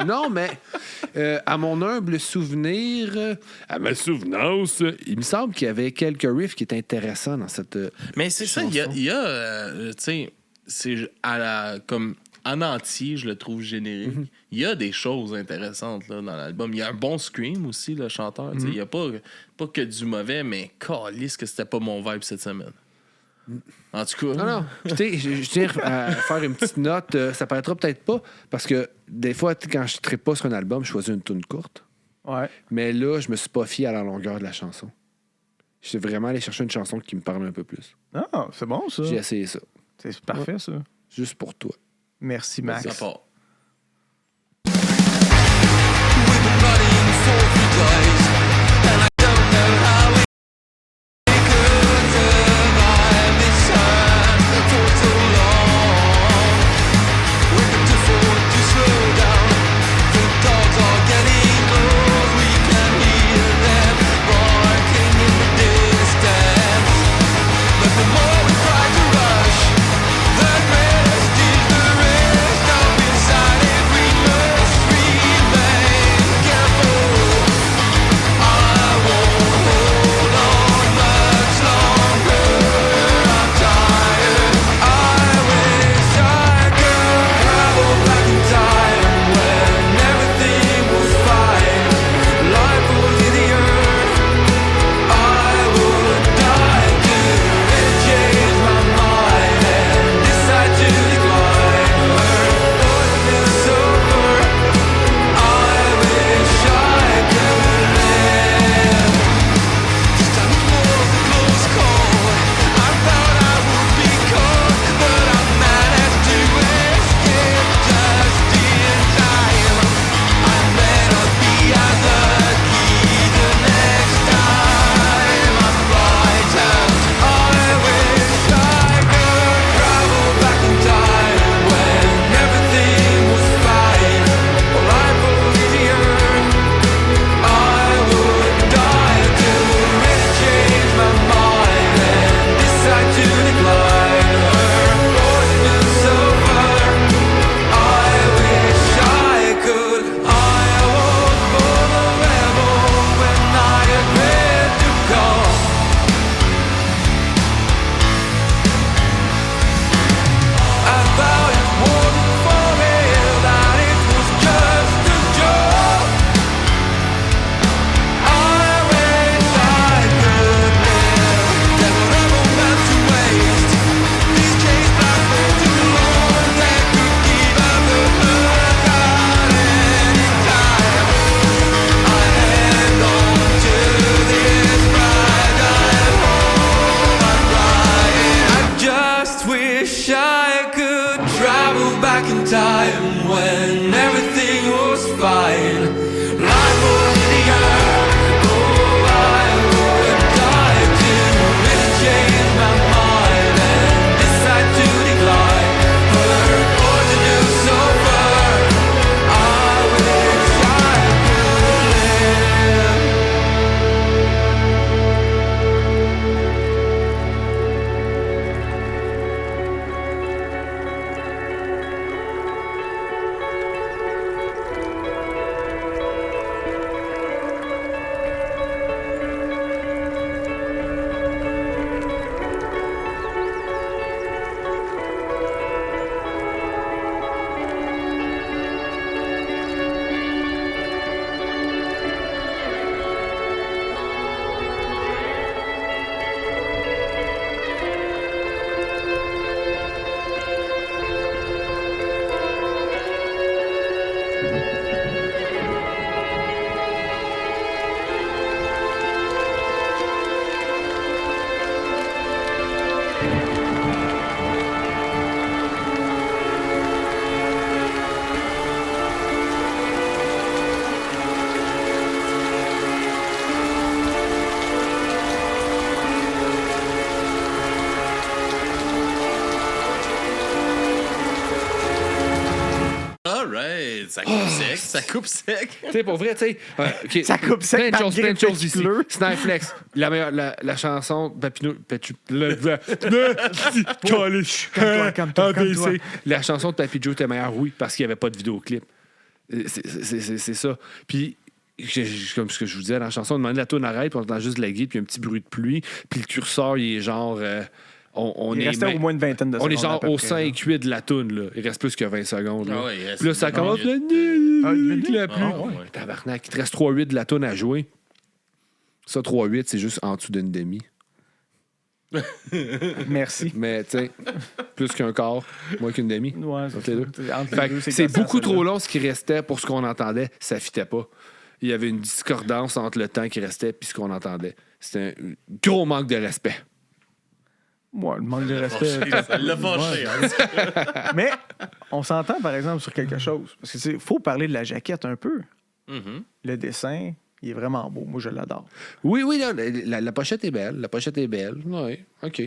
Non, mais à mon humble souvenir, à ma souvenance, il me semble qu'il y avait quelques riffs qui étaient intéressants dans cette. Mais c'est ça, il y a tu sais, c'est à la, comme en entier, je le trouve générique. Il y a des choses intéressantes là, dans l'album. Il y a un bon scream aussi, le chanteur. Il n'y a pas que du mauvais, mais calisse que c'était pas mon vibe cette semaine. En tout cas. Non. Puis, tu sais, je tiens à faire une petite note. Ça paraîtra peut-être pas, parce que des fois, quand je ne trippe pas sur un album, je choisis une tune courte. Ouais. Mais là, je me suis pas fié à la longueur de la chanson. Je suis vraiment allé chercher une chanson qui me parle un peu plus. Ah, c'est bon, ça. J'ai essayé ça. C'est parfait, ça. Juste pour toi. Merci, Max. Ça part. We've been running for 3 days, and I don't know how we could survive this time for so long. We can afford to slow down. The dogs are getting close. We can hear them barking in the distance. But the more we try to rush, the rest is the rest. Now inside it we must remain careful. I won't hold on much longer. I'm tired. I wish I could travel back in time when everything was fine. Life was easier. I would die to change my mind and decide to decline. Darkness over. I wish I could live. This time it was a close call. I thought I would be caught, but I managed to escape just in time. I may not be as lucky the next time I fly down. I wish I could travel back in time when everything was fine. Life was easier. I would die to really change my mind and decide to decline. Fortune's over. I wish I could. I was born a rebel when I agreed to go. I thought it wasn't for real, that it was just a joke. I wish I could live. There were other men to waste. These days last way too long. They could give up the look at any time. I hang on to this fragile hope. I'm crying. I just wish I could travel back in time when everything was fine. Life was easier. Oh, I would die to really change my mind and decide to decline. Her fortune so far. I wish I could live. Alright, ça coupe sec, ça coupe sec. Tu sais, pour vrai, tu sais. OK. Ça coupe sec, plein de choses qu'il ici. pleut. Snipeflex, la chanson Papineau. Calme-toi. La chanson de Papy Joe était meilleure, oui, parce qu'il n'y avait pas de vidéoclip. C'est ça. Puis, comme ce que je vous disais, dans la chanson, on demande la tourne arrête, puis on entend juste de la guide, puis un petit bruit de pluie, puis le curseur, il est genre Il restait au moins une vingtaine de secondes. On est genre à peu au près, 5-8 de la toune, là. Il reste plus que 20 secondes. Là, Ah ouais, il reste Puis là ça une commence minute, la pluie. Ah ouais. Tabarnak, il te reste 3-8 de la toune à jouer. Ça, 3-8, c'est juste en dessous d'une demi. Merci. Mais, tu sais, plus qu'un quart, moins qu'une demi. Ouais, Entre les deux. entre Fait les deux, que c'est gossant, beaucoup ça, trop là. long ce qui restait pour ce qu'on entendait. Ça fitait pas. Il y avait une discordance entre le temps qui restait et ce qu'on entendait. C'était un gros manque de respect. Ouais, le manque de respect. Ça l'a fâché. Hein. Mais on s'entend, par exemple, sur quelque chose. Parce que, tu sais, faut parler de la jaquette un peu. Mhm. Le dessin, il est vraiment beau. Moi, je l'adore. Oui, là, la pochette est belle. La pochette est belle. Oui, OK.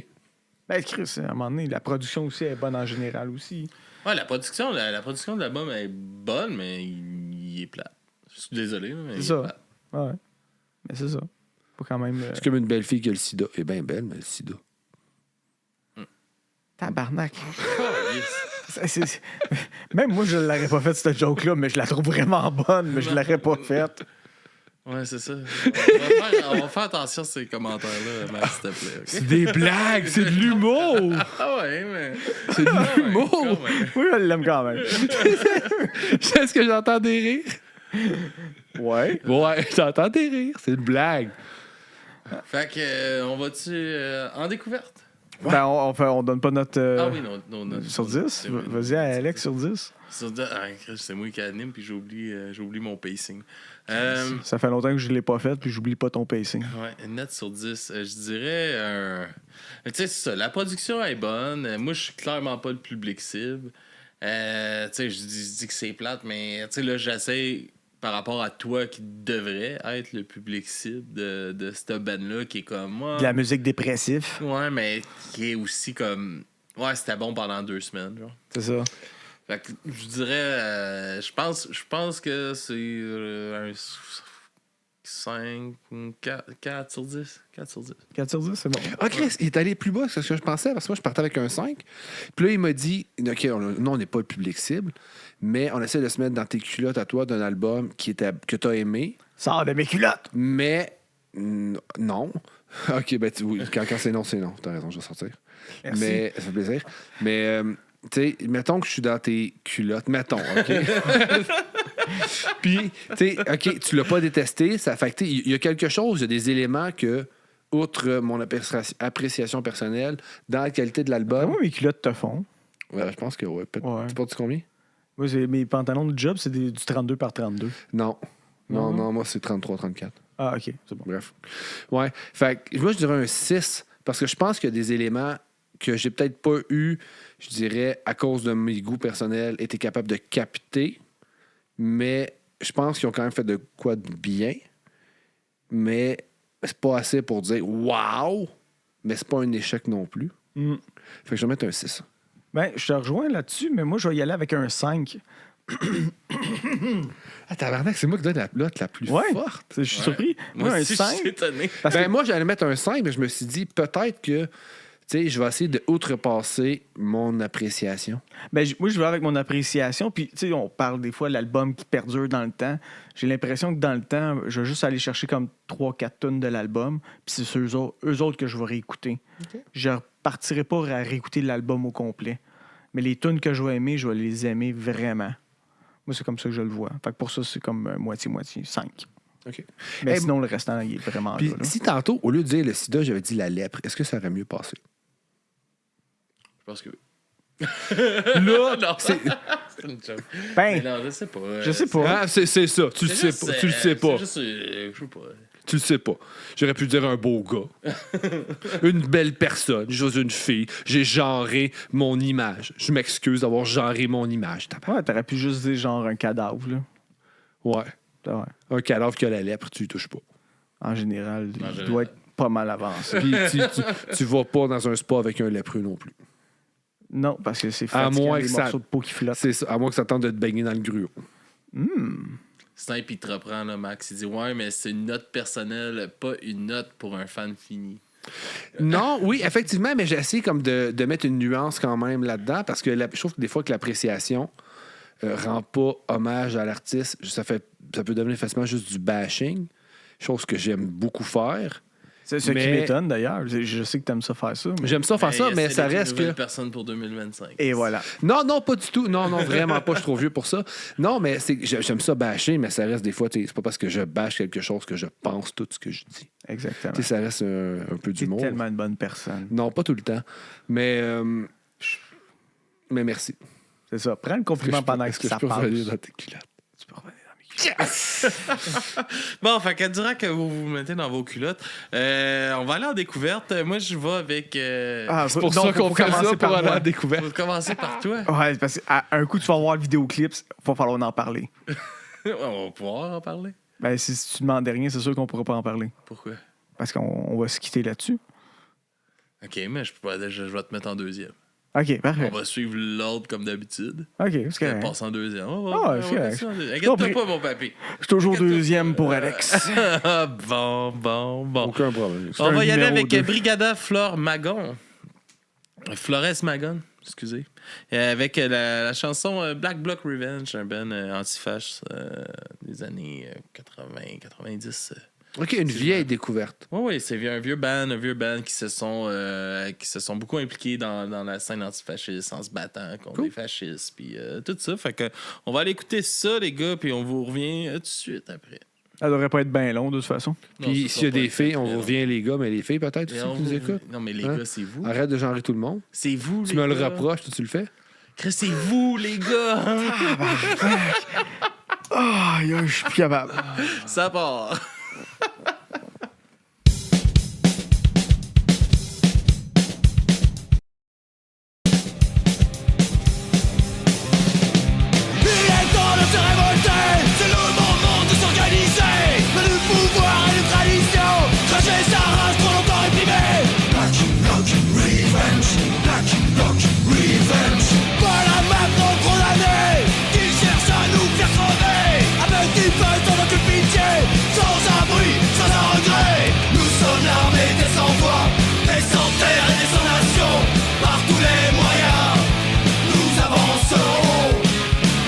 Ben, Chris, à un moment donné, la production aussi est bonne en général aussi. Ouais, la production de l'album est bonne, mais il est plat. Je suis désolé, là, mais C'est il est ça. plate. Ouais. Mais c'est ça. Faut quand même. C'est comme une belle fille qui a le sida. Elle est bien belle, mais le sida. Tabarnak. Yes. Même moi, je l'aurais pas fait, cette joke-là, mais je la trouve vraiment bonne, mais je l'aurais pas faite. Ouais, c'est ça. On va faire attention à ces commentaires-là, Max, s'il te plaît. ok? C'est des blagues, c'est de l'humour. Ah ouais, mais. C'est de Ah ouais, l'humour. quand même. Oui, je l'aime quand même. Est-ce que j'entends des rires? Ouais. Ouais, j'entends des rires. C'est une blague. Fait que, on va-tu en découverte? Ben, on donne pas notre. Ah oui, non. Sur 10? C'est vrai. Vas-y, Alex, sur 10. Sur 10, c'est moi qui anime, puis j'oublie mon pacing. Ça fait longtemps que je l'ai pas fait, puis j'oublie pas ton pacing. Ouais, une note sur 10. Je dirais un. Tu sais, c'est ça. La production est bonne. Moi, je suis clairement pas le public cible. Tu sais, je dis que c'est plate, mais tu sais, là, j'essaie par rapport à toi qui devrait être le public cible de cette band-là qui est comme moi. De la musique dépressive. Ouais, mais qui est aussi comme. Ouais, c'était bon pendant 2 semaines, genre. C'est ça. Fait que je dirais. Je pense que c'est un 5, 4 sur 10. 4 sur 10. 4 sur 10, c'est bon. Ah, Chris, il est allé plus bas que ce que je pensais, parce que moi, je partais avec un 5. Puis là, il m'a dit, OK, non, on n'est pas le public cible, mais on essaie de se mettre dans tes culottes à toi d'un album que tu as aimé, Sors de mes culottes! mais non. OK, ben, oui, quand c'est non, c'est non. T'as raison, je vais sortir. Merci. Mais ça fait plaisir. Mais, tu sais, mettons que je suis dans tes culottes. Mettons, OK? Puis, tu sais, OK, tu l'as pas détesté. Ça fait que, il y a quelque chose, il y a des éléments que, outre mon appréciation personnelle, dans la qualité de l'album. Moi, mes culottes te font. Ouais, je pense que oui. Ouais. Tu portes combien? Moi, mes pantalons de job, c'est du 32 par 32. Non. Non. Non, moi, c'est 33-34. Ah, OK, c'est bon. Bref. Ouais. Fait que moi, je dirais un 6 parce que je pense qu'il y a des éléments que j'ai peut-être pas eu, je dirais, à cause de mes goûts personnels, été capable de capter. Mais je pense qu'ils ont quand même fait de quoi de bien. Mais c'est pas assez pour dire wow, mais c'est pas un échec non plus. Mm. Fait que je vais mettre un 6. Ben, je te rejoins là-dessus, mais moi, je vais y aller avec un 5. Ah, tabarnak, c'est moi qui donne la note la plus Ouais. forte. Je suis surpris. Moi, un aussi, 5. je suis étonné. Parce Ben, que- moi, j'allais mettre un 5, mais je me suis dit peut-être que je vais essayer de outrepasser mon appréciation. Ben, moi, je vais avec mon appréciation. Puis, tu sais, on parle des fois de l'album qui perdure dans le temps. J'ai l'impression que dans le temps, je vais juste aller chercher comme 3-4 tonnes de l'album. Puis, c'est eux autres que je vais réécouter. Je ne repartirai pas à réécouter l'album au complet. Mais les tunes que je vais aimer, je vais les aimer vraiment. Moi, c'est comme ça que je le vois. Fait que pour ça, c'est comme moitié-moitié, 5. OK. Mais Hey, sinon, le restant, il est vraiment Puis là. si tantôt, au lieu de dire le sida, j'avais dit la lèpre, est-ce que ça aurait mieux passé? Je pense que oui. Là, Non, c'est c'est une joke. Ben, Mais non, je sais pas. je sais pas. ah, c'est ça. Tu le sais pas. Tu le sais pas. C'est juste, je sais pas. Tu le sais pas. J'aurais pu dire un beau gars. Une belle personne. Juste une fille. J'ai genré mon image. Je m'excuse d'avoir genré mon image. Ouais, t'aurais pu juste dire genre un cadavre, là. Ouais. Ouais. Un cadavre qui a la lèpre, tu y touches pas. En général, il général. doit être pas mal avancé. Puis tu vas pas dans un spa avec un lépreux non plus. Non, parce que c'est À fatigant, moins les que ça- morceaux de peau qui flottent. C'est ça, à moins que ça tente de te baigner dans le gruau. Snipe, il te reprend, là, Max. Il dit ouais, mais c'est une note personnelle, pas une note pour un fan fini. Non, oui, effectivement, mais j'ai essayé comme de mettre une nuance quand même là-dedans parce que je trouve que des fois que l'appréciation rend pas hommage à l'artiste, ça peut devenir facilement juste du bashing, chose que j'aime beaucoup faire. C'est ce qui Mais- m'étonne d'ailleurs. Je sais que tu aimes ça faire ça. Mais... J'aime ça faire ça, mais ça reste que... personne pour 2025. Et voilà. Non, pas du tout. Non, vraiment pas. Je suis trop vieux pour ça. Non, mais j'aime ça bâcher, mais ça reste des fois, c'est pas parce que je bâche quelque chose que je pense tout ce que je dis. Exactement. Ça reste un peu Tu es d'humour. tellement une bonne personne. Non, pas tout le temps. Mais merci. C'est ça. Prends le compliment pendant que Est-ce que ça je peux passe. revenir dans tes culottes? Tu peux revenir dans mes culottes. Bon, fait que durant que vous vous mettez dans vos culottes, on va aller en découverte. Moi, je vais avec... C'est pour ça qu'on fait ça pour aller à la découverte. Faut commencer par toi. Ouais, parce qu'à un coup, tu vas voir le vidéoclip, il va falloir en parler. On va pouvoir en parler. Ben, si tu demandes rien, c'est sûr qu'on pourra pas en parler. Pourquoi? Parce qu'on va se quitter là-dessus. OK, mais je vais te mettre en deuxième. OK, parfait. On va suivre l'ordre comme d'habitude. OK, c'est Je vais correct. passer en deuxième. On Ah, va c'est correct. passer en deuxième. Inquiète-toi Non, mais- pas, mon papy. Je suis toujours Inquiète-toi deuxième pas. pour Alex. Bon. Aucun problème. On va y aller numéro avec 2. Brigada Flores Magon, excusez. Avec la chanson Black Bloc Revenge, un band anti-fash des années 80-90. OK, une vieille découverte. Oui, c'est un vieux band qui se sont beaucoup impliqués dans la scène antifasciste en se battant contre les fascistes, puis tout ça. Fait que on va aller écouter ça, les gars, puis on vous revient tout de suite après. Ça devrait pas être bien long, de toute façon. Non, Puis ça s'il y a sera des pas filles, très on long. revient les gars, mais les filles peut-être Mais aussi on qui nous vous- écoutent. Non, mais les Hein? gars, c'est vous. Arrête de genrer tout le monde. C'est vous, Tu les me le gars. rapproches, toi, tu le fais? Chris, c'est vous, les gars. Ah, je suis plus capable. Ça part. Il est temps de se révolter, c'est le moment de s'organiser. Mais le pouvoir et les traditions, cracher sa race trop longtemps réprimée. Black Bloc Revenge, Black Bloc Revenge. Voilà maintenant trop d'années qui cherchent à nous faire crever. Avec des feux sans aucune pitié, sans abri, sans un regret. Nous sommes l'armée des sans-voix, des sans-terre et des sans-nations. Par tous les moyens, nous avancerons.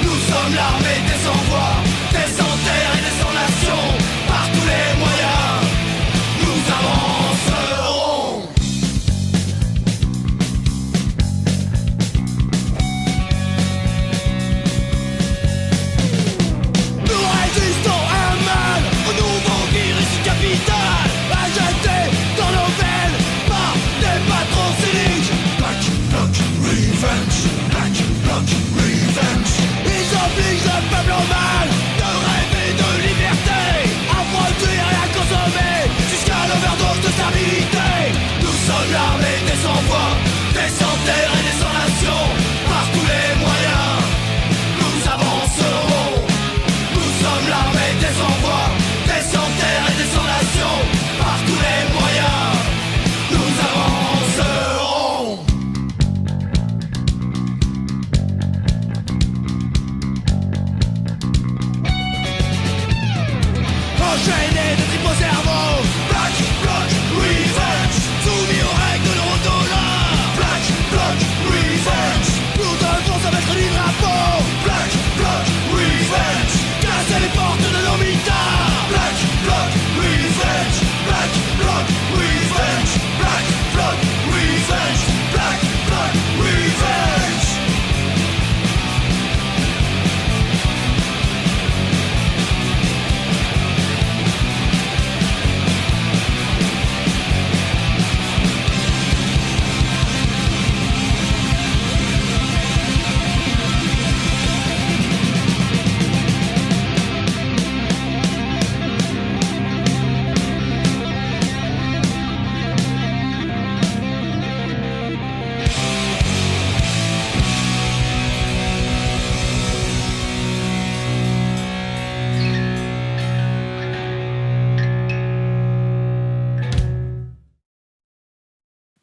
Nous sommes l'armée des sans-voix, des sans-terre et des sans-nations. Par tous les moyens, nous avancerons. Nous résistons à un mal, au nouveau virus capital, injecté dans nos veines par des patrons cyniques. Black Bloc Revenge, Black Bloc Revenge. Ils obligent le peuple au mal de rêver de liberté, à produire et à consommer jusqu'à l'overdose de stabilité. Nous sommes l'armée des sans-voix, des sans-terre et des sans-nations. Par tous les moyens, nous avancerons. Nous sommes l'armée des sans-voix, des sans-terre et des sans-nations. Par tous les moyens, nous avancerons. Enchaîné de type au cerveau. Black Bloc Revenge, soumis aux règles de l'euro-dollar. Black Bloc Revenge, nous devons se mettre du drapeau. Black Bloc Revenge, casser les portes de nos mitards. Black Bloc Revenge, Black Bloc Revenge, Black Bloc Revenge, Black Bloc Revenge.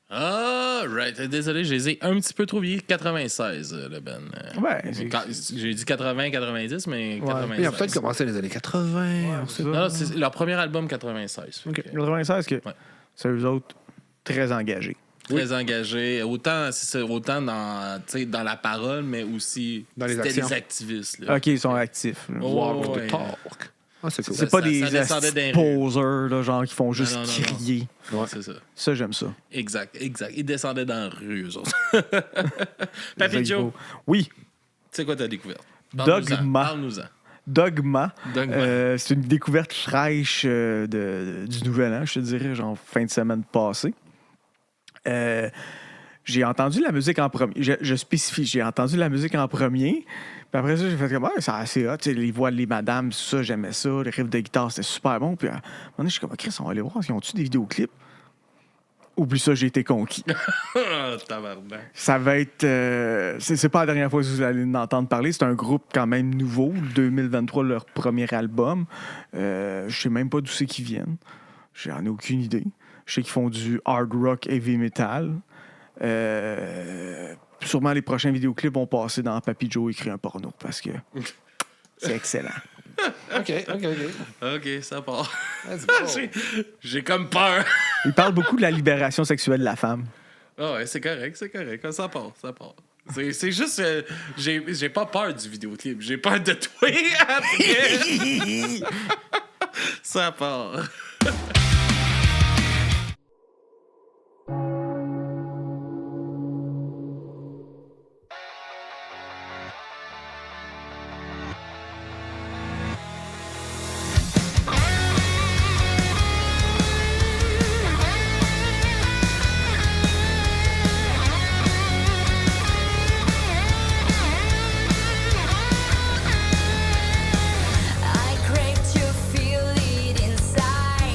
Alright, désolé, je les ai un petit peu trop vieillis. 96, le Ben. Ouais, c'est- J'ai dit 80-90, mais 96. Ils ont peut-être commencé dans les années 80. on sait. Non, non, c'est leur premier album 96. OK. 96, que c'est eux autres très engagés. Très engagé. Autant dans, tu sais, dans la parole, mais aussi Dans les c'était actions. des activistes. Là. OK, ils sont actifs. là. Oh, Walk ouais. the talk. Ah, c'est cool. C'est pas ça des descendait asti dans les rues. posers, là, genre, qui font juste non, non. crier. Ouais. C'est ça. Ça, j'aime ça. Exact. Ils descendaient dans la rue, eux autres. Papy Les Joe, Oui, c'est quoi ta découverte? Dogma. Parle-nous-en. Dogma. Dogma. C'est une découverte fraîche du Nouvel An, je te dirais, genre fin de semaine passée. J'ai entendu la musique en premier. Je spécifie, j'ai entendu la musique en premier. Puis après ça, j'ai fait comme, c'est assez hot. Les voix de les madames, tout ça, j'aimais ça. Les riffs de guitare, c'était super bon. Puis à un moment donné, je suis comme, Chris, on va aller voir. Ils ont-tu des vidéoclips? Oublie ça, j'ai été conquis. Tabarnak. Ça va être. C'est pas la dernière fois que vous allez en entendre parler. C'est un groupe quand même nouveau. 2023, leur premier album. Je sais même pas d'où c'est qu'ils viennent. J'en ai aucune idée. Je sais qu'ils font du hard rock heavy metal. Sûrement les prochains vidéoclips vont passer dans Papy Joe écrit un porno parce que c'est excellent. OK. OK, ça part. Let's go. J'ai comme peur. Il parle beaucoup de la libération sexuelle de la femme. Ah ouais, c'est correct. Ça part. C'est juste... j'ai pas peur du vidéoclip. J'ai peur de toi après. Ça part. I crave to feel it inside.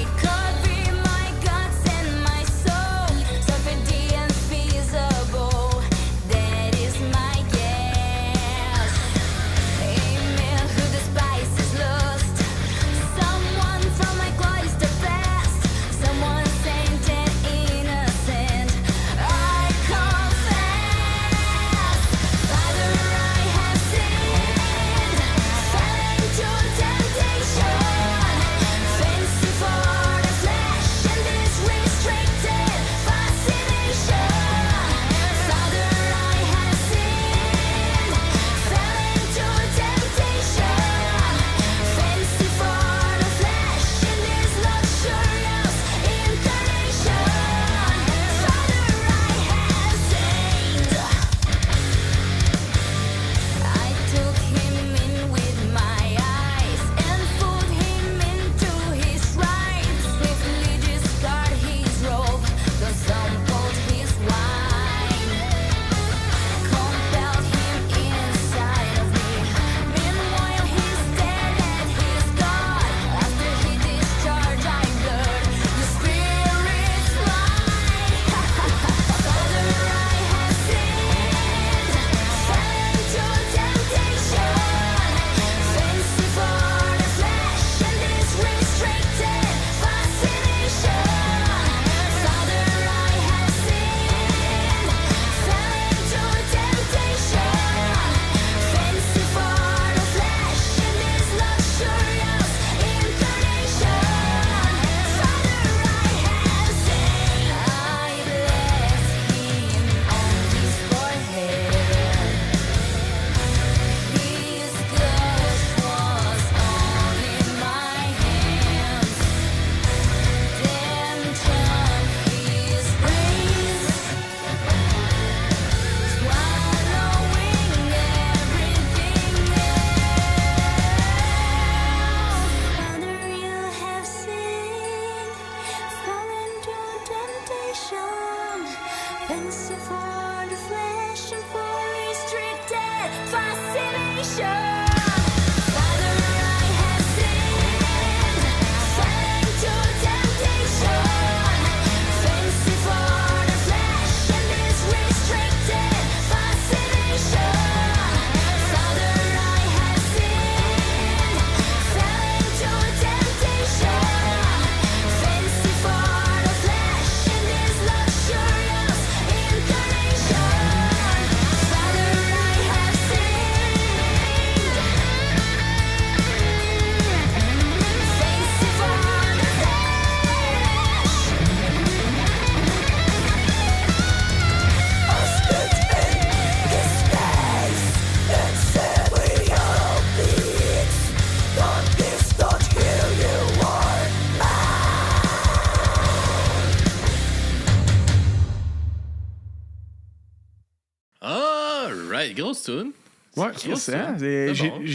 grosse tune. Ouais. C'est grosse, hein? C'est C'est bon. Il me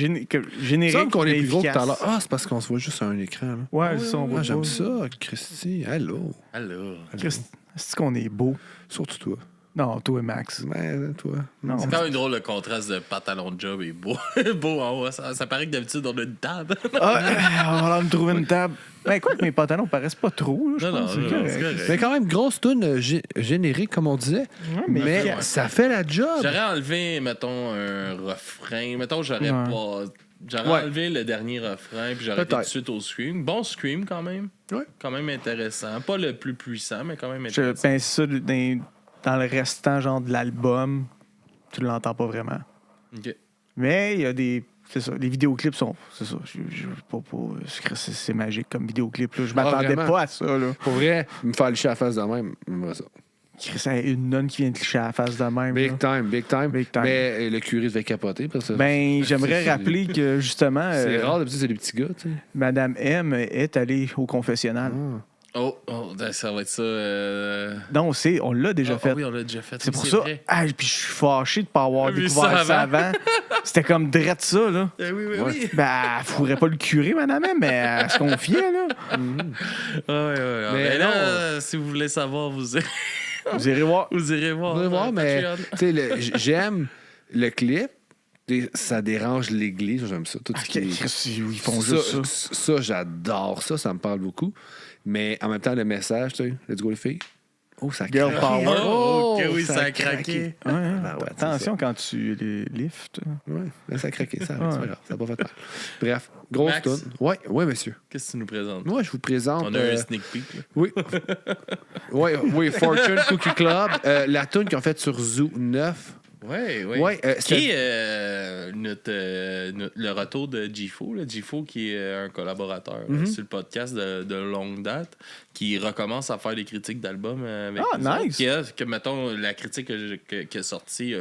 générique. semble qu'on est plus gros que tout à efficace. l'heure. Ah, c'est parce qu'on se voit juste sur un écran. Là. Ouais, ça, on voit Ah, j'aime pas. ça, Christy. Hello. Alors. Chris, c'est qu'on est beau. Surtout toi. Non, toi et Max. Mais toi. Non, C'est quand même drôle le contraste de pantalon de job et beau, beau en haut. Ça paraît que d'habitude, on a une table. Ah, on va aller me trouver une table. Ben écoute, mes pantalons paraissent pas trop. Là, je Non, pense. non, C'est non, correct. c'est correct. Mais quand même, grosse tune générique, comme on disait. mais mais efficace. ça fait la job. J'aurais enlevé, mettons, un refrain. Mettons, j'aurais Ouais. pas. J'aurais Ouais. enlevé le dernier refrain, puis j'aurais été tout de Peut-être. suite au scream. Bon scream, quand même. Ouais. Quand même intéressant. Pas le plus puissant, mais quand même Je intéressant. pense ça dans le restant genre de l'album, tu l'entends pas vraiment. Ok. Mais il y a des. C'est ça, les vidéoclips sont. C'est ça. Je veux pas. C'est magique comme vidéoclip. Là. Je m'attendais vraiment? pas à ça. Là. Pour vrai, me faire licher la face de même, j'aimerais ça. Chris, une nonne qui vient te licher à la face de même. Big là. time, big time. Big time. Mais le curé devait capoter. Parce que Ben, j'aimerais c'est- rappeler que justement, c'est rare, d'habitude, c'est des petits gars, tu sais. Madame M est allée au confessionnal. Oh, ça va être ça. Non, on l'a déjà fait. Oui, on l'a déjà fait. C'est Oui, pour ça. vrai. Ah, puis je suis fâché de pas avoir Vu découvert ça ça avant. C'était comme drette ça, là. Oui, Ouais. oui. Ben, elle fourrait pas le curé, madame, mais elle se confiait, là. Ouais. Mais Mais non. là, si vous voulez savoir, vous irez Vous irez voir. voir. Vous allez voir, mais Patreon. tu sais, j'aime le clip. Ça dérange l'église, j'aime ça. Tout ce qui est- Ils font juste ça. Ça, j'adore ça, ça me parle beaucoup. Mais en même temps, le message, tu sais, let's go les filles. Oh, ça Girl craque. power. Oh, ok, oui, ça a craqué. Ouais, hein. Ben ouais, Attention quand tu les lifts. Ouais, mais ça a craqué, ça, Ouais. c'est pas grave, ça n'a pas fait mal. Bref, grosse Max? tune. Ouais, monsieur. Qu'est-ce que tu nous présentes? Moi, je vous présente. On a un sneak peek. Là. Oui, Fortune Cookie Club. La tune qu'ils ont faite sur Zoo 9. Oui. Ouais, Qui est le retour de G-Fo, là. G-Fo qui est un collaborateur sur le podcast de longue date, qui recommence à faire des critiques d'albums avec nous autres. Nice. Que, mettons, la critique qui est sortie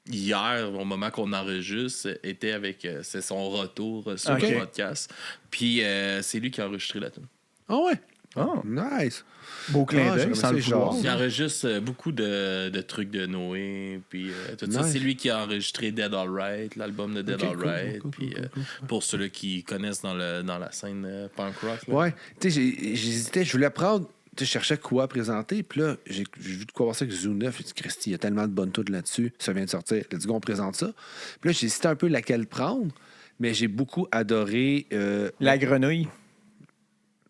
hier, au moment qu'on enregistre, était avec... c'est son retour sur Ok. le podcast. Puis c'est lui qui a enregistré la tune. Ah ouais? Oh, Nice. beau clin Ah, d'œil, j'aime sans ça, le genre. vouloir. Il enregistre beaucoup de trucs de Noé, puis tout ça. Nice. C'est lui qui a enregistré Dead Alright, l'album de Dead Ok, cool, Alright. cool, Puis cool. pour ceux qui connaissent dans la scène punk rock. là. Ouais. Tu sais, j'hésitais, je voulais prendre. Tu sais, je cherchais quoi présenter, puis là, j'ai vu de quoi voir ça avec Zoo 9. J'ai dit, Christy, il y a tellement de bonnes tunes là-dessus, ça vient de sortir. Let's go, on présente ça. Puis là, j'ai hésité un peu laquelle prendre, mais j'ai beaucoup adoré. La grenouille.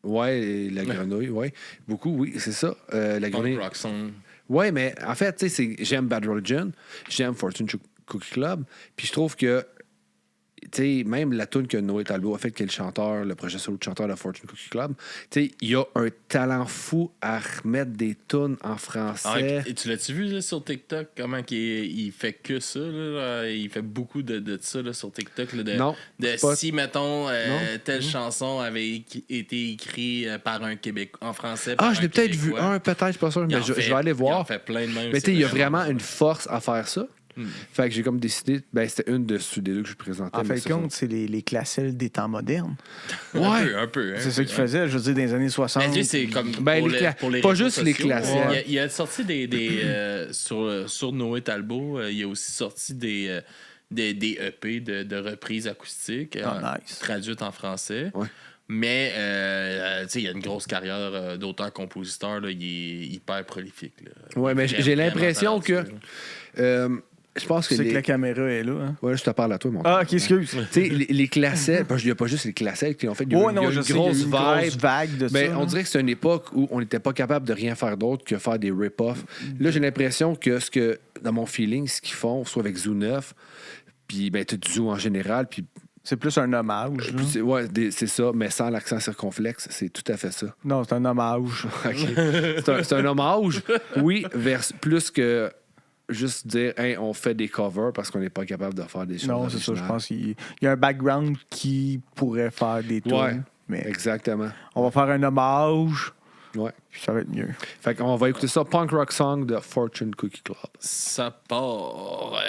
Ouais, la grenouille, ouais. Beaucoup, oui, c'est ça. La Punk grenouille. rock song. Ouais, mais en fait, tu sais, j'aime Bad Religion, j'aime Fortune Cookie Club, puis je trouve que, tu sais, même la tune que Noé Talbot a fait, qui est le chanteur, le projet solo de chanteur de Fortune Cookie Club, tu sais, il y a un talent fou à remettre des tunes en français. Et tu l'as-tu vu là, sur TikTok, comment il fait que ça? Là? Il fait beaucoup de ça là, sur TikTok. Là, Non, de pas- si, mettons, Non. telle chanson avait été écrite par un Québécois en français. par Ah, je un l'ai peut-être vu Québécois. un, peut-être, je suis pas sûr, Il mais en je fait- vais aller Il en voir. fait plein de même. Mais tu sais, il y a c'est vraiment une force à faire ça. Mm. Fait que j'ai comme décidé, ben c'était une de ceux des deux que je présentais. En mais fait, ça, compte, c'est les classelles des temps modernes. Ouais. Un peu. C'est ça qu'il faisait, je veux dire, dans les années 60. Mais tu sais, c'est comme Ben, pour, les pour les pas réseaux juste les sociaux. classiques. Il a sorti sur Noé Talbot, il a aussi sorti des EP de reprises acoustiques nice. traduites en français. Ouais. Mais tu sais, il a une grosse carrière d'auteur-compositeur. Là, il est hyper prolifique. Là. Ouais, mais Vraiment, j'ai l'impression que. vraiment talentueux. Je pense que. Tu sais les- que la caméra est là. Hein? Ouais, je te parle à toi, mon Ah, ok, excuse. Tu sais, les classelles, parce qu'il n'y a pas juste les classelles qui ont fait. Il y a Oh eu- non, il y a je une sais, il y a eu grosse une grosse vibe. vague de Ben, ça. on là. dirait que c'est une époque où on n'était pas capable de rien faire d'autre que faire des rip-offs. Là, j'ai l'impression que, dans mon feeling, ce qu'ils font, soit avec Zoo 9, puis ben, tout Zoo en général, puis C'est plus un hommage. là. puis c'est ça, mais sans l'accent circonflexe, c'est tout à fait ça. Non, c'est un hommage. OK. C'est un hommage, oui, plus que juste dire hey, on fait des covers parce qu'on n'est pas capable de faire des choses. Non, c'est ça. Je originales. pense qu'il y a un background qui pourrait faire des tours. Ouais. Mais Exactement. on va faire un hommage, Ouais. puis ça va être mieux. Fait qu'on va écouter ça, Punk Rock Song de Fortune Cookie Club. Ça part.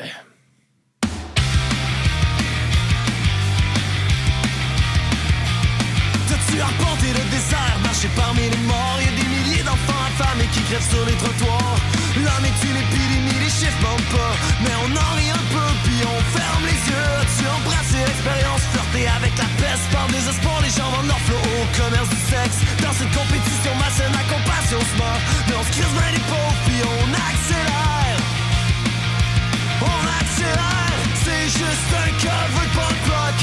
T'as-tu arpenté le désert, marché parmi les morts? Y'a des milliers d'enfants affamés qui crèvent sur les trottoirs. L'homme est une épidémie, les chiffres mentent pas. Mais on en rit un peu, puis on ferme les yeux. Tu embrasses l'expérience, flirter avec la peste. Par désespoir, les gens vendent leur flot au commerce du sexe. Dans cette compétition malsaine, la compassion se meurt. Mais on se crise bien les pauvres, puis on accélère. On accélère, c'est juste un cover de punk rock.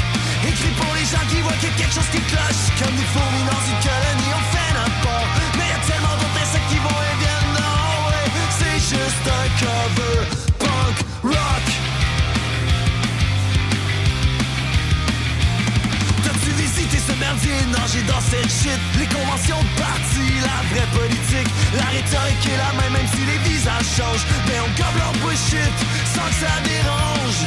Écrit pour les gens qui voient qu'il y a quelque chose qui cloche. Comme des fourmis dans une colonie, on fait notre part. Mais y a tellement d'autres insectes qui vont et viennent. Non, ouais, c'est juste un cover punk rock. T'as-tu visité ce merdier nager dans cette shit? Les conventions de parti, la vraie politique. La rhétorique est la même si les visages changent. Mais on gobe leur bullshit sans que ça dérange.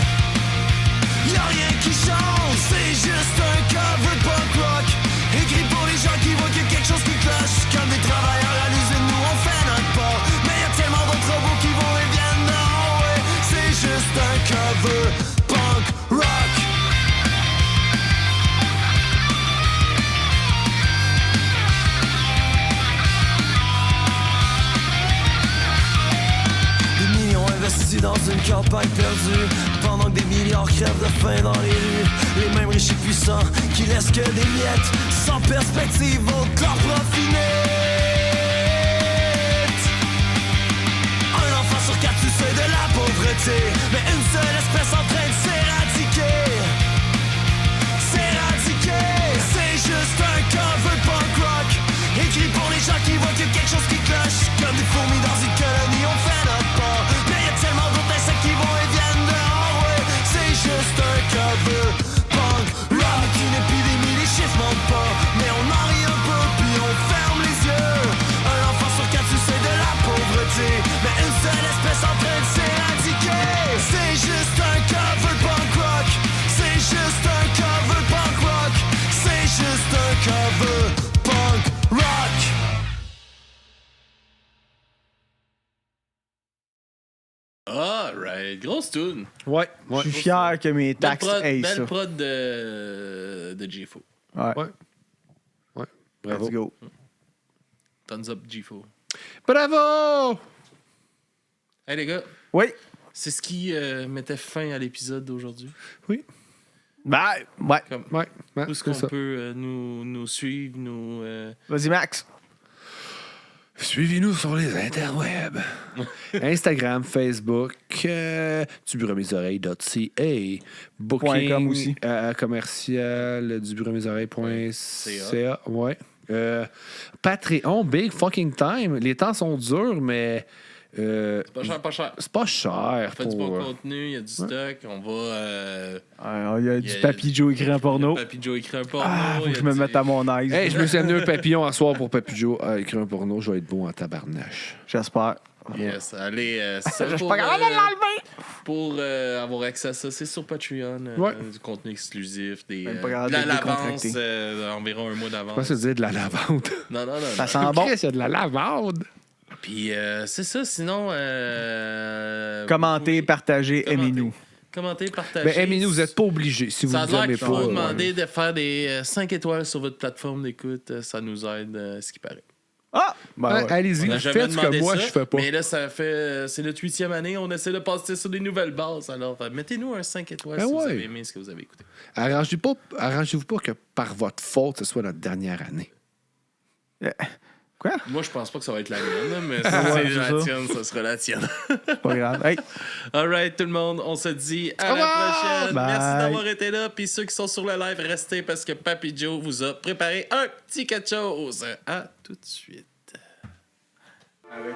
Y'a rien qui change, c'est juste un cover de punk rock. Écrit pour les gens qui voient qu'il y a quelque chose qui cloche. Comme des travailleurs à l'usine, nous on fait notre part. Mais y'a tellement d'autres robots qui vont et viennent. Non, ouais, c'est juste un cover punk rock. Des millions investis dans une campagne perdue. Pendant que des milliards crèvent de faim dans les rues. Les mêmes riches et puissants qui laissent que des miettes. Sans perspective, autres leur profit net. Un enfant sur 4 sous seuil de la pauvreté. Mais une seule espèce en train de s'éradiquer. S'éradiquer, c'est juste un cover de punk rock. Écrit pour les gens qui voient qu'il y a quelque chose qui cloche. Comme des fourmis dans une colonie, on fait notre part. Mais y a tellement d'autres insectes qui vont et viennent. Juste un cover punk rock. Une épidémie, les chiffres mentent pas. Mais on en rit un peu, puis on ferme les yeux. Un enfant sur 4 sous seuil de la pauvreté. Mais une seule espèce en train de s'éradiquer. C'est juste un cover punk rock. C'est juste un cover punk rock. C'est juste un cover punk rock. Alright, grosse tune. Ouais. Je suis fier que mes taxes aient ça. Belle prod de G4. Ouais. Bravo. Let's go. Thumbs up G4. Bravo! Hey les gars, Oui. c'est ce qui mettait fin à l'épisode d'aujourd'hui. Oui. Ben, ouais. Ouais. Où est-ce qu'on peut nous suivre, Vas-y, Max. Suivez-nous sur les interwebs. Instagram, Facebook, dubureaumesoreilles.ca, booking .com aussi. commercial dubureaumesoreilles.ca. Ouais. Patreon, big fucking time. Les temps sont durs, mais Pas cher. c'est pas cher. On fait du bon contenu, il y a du stock, on va... Il y a du Papy Joe écrit en porno. Papy Joe écrit un porno. Faut que je me mette à mon aise. Hey, je me suis amené un papillon à soir pour Papy Joe à écrire un porno. Je vais être beau en tabarnache. J'espère. Yes, allez, c'est ça Je suis pour, pas capable de l'enlever. pour avoir accès à ça, c'est sur Patreon. Ouais. Du contenu exclusif, Même pas capable de la de l'avance, décontracter. environ un mois Je d'avance. pense que c'est de la lavande. Non. Ça sent bon. Chris, il y a de la lavande. Puis c'est ça, sinon... Commentez, partagez, aimez-nous. Commentez, partagez. Ben, aimez-nous, vous n'êtes pas obligés. Si vous Ça a ne l'air aimez qu'il pas. faut demander de faire des 5 étoiles sur votre plateforme d'écoute. Ça nous aide, ce qui paraît. Ah! Ben, Ouais, ouais. allez-y, On a jamais faites ce que demandé moi ça, je fais pas. Mais là, c'est notre 8e année. On essaie de passer sur des nouvelles bases. Alors, mettez-nous un 5 étoiles Ben si vous ouais. avez aimé ce que vous avez écouté. Arrangez-vous pas que par votre faute, ce soit notre dernière année. Quoi? Moi, je pense pas que ça va être la mienne, là, mais si Ouais, c'est c'est la ça. tienne, ça sera la tienne. Pas grave. Hey, Alright, tout le monde, on se dit à Au la revoir! prochaine. Bye. Merci d'avoir été là. Puis ceux qui sont sur le live, restez parce que Papy Joe vous a préparé un petit quelque chose. À tout de suite. avec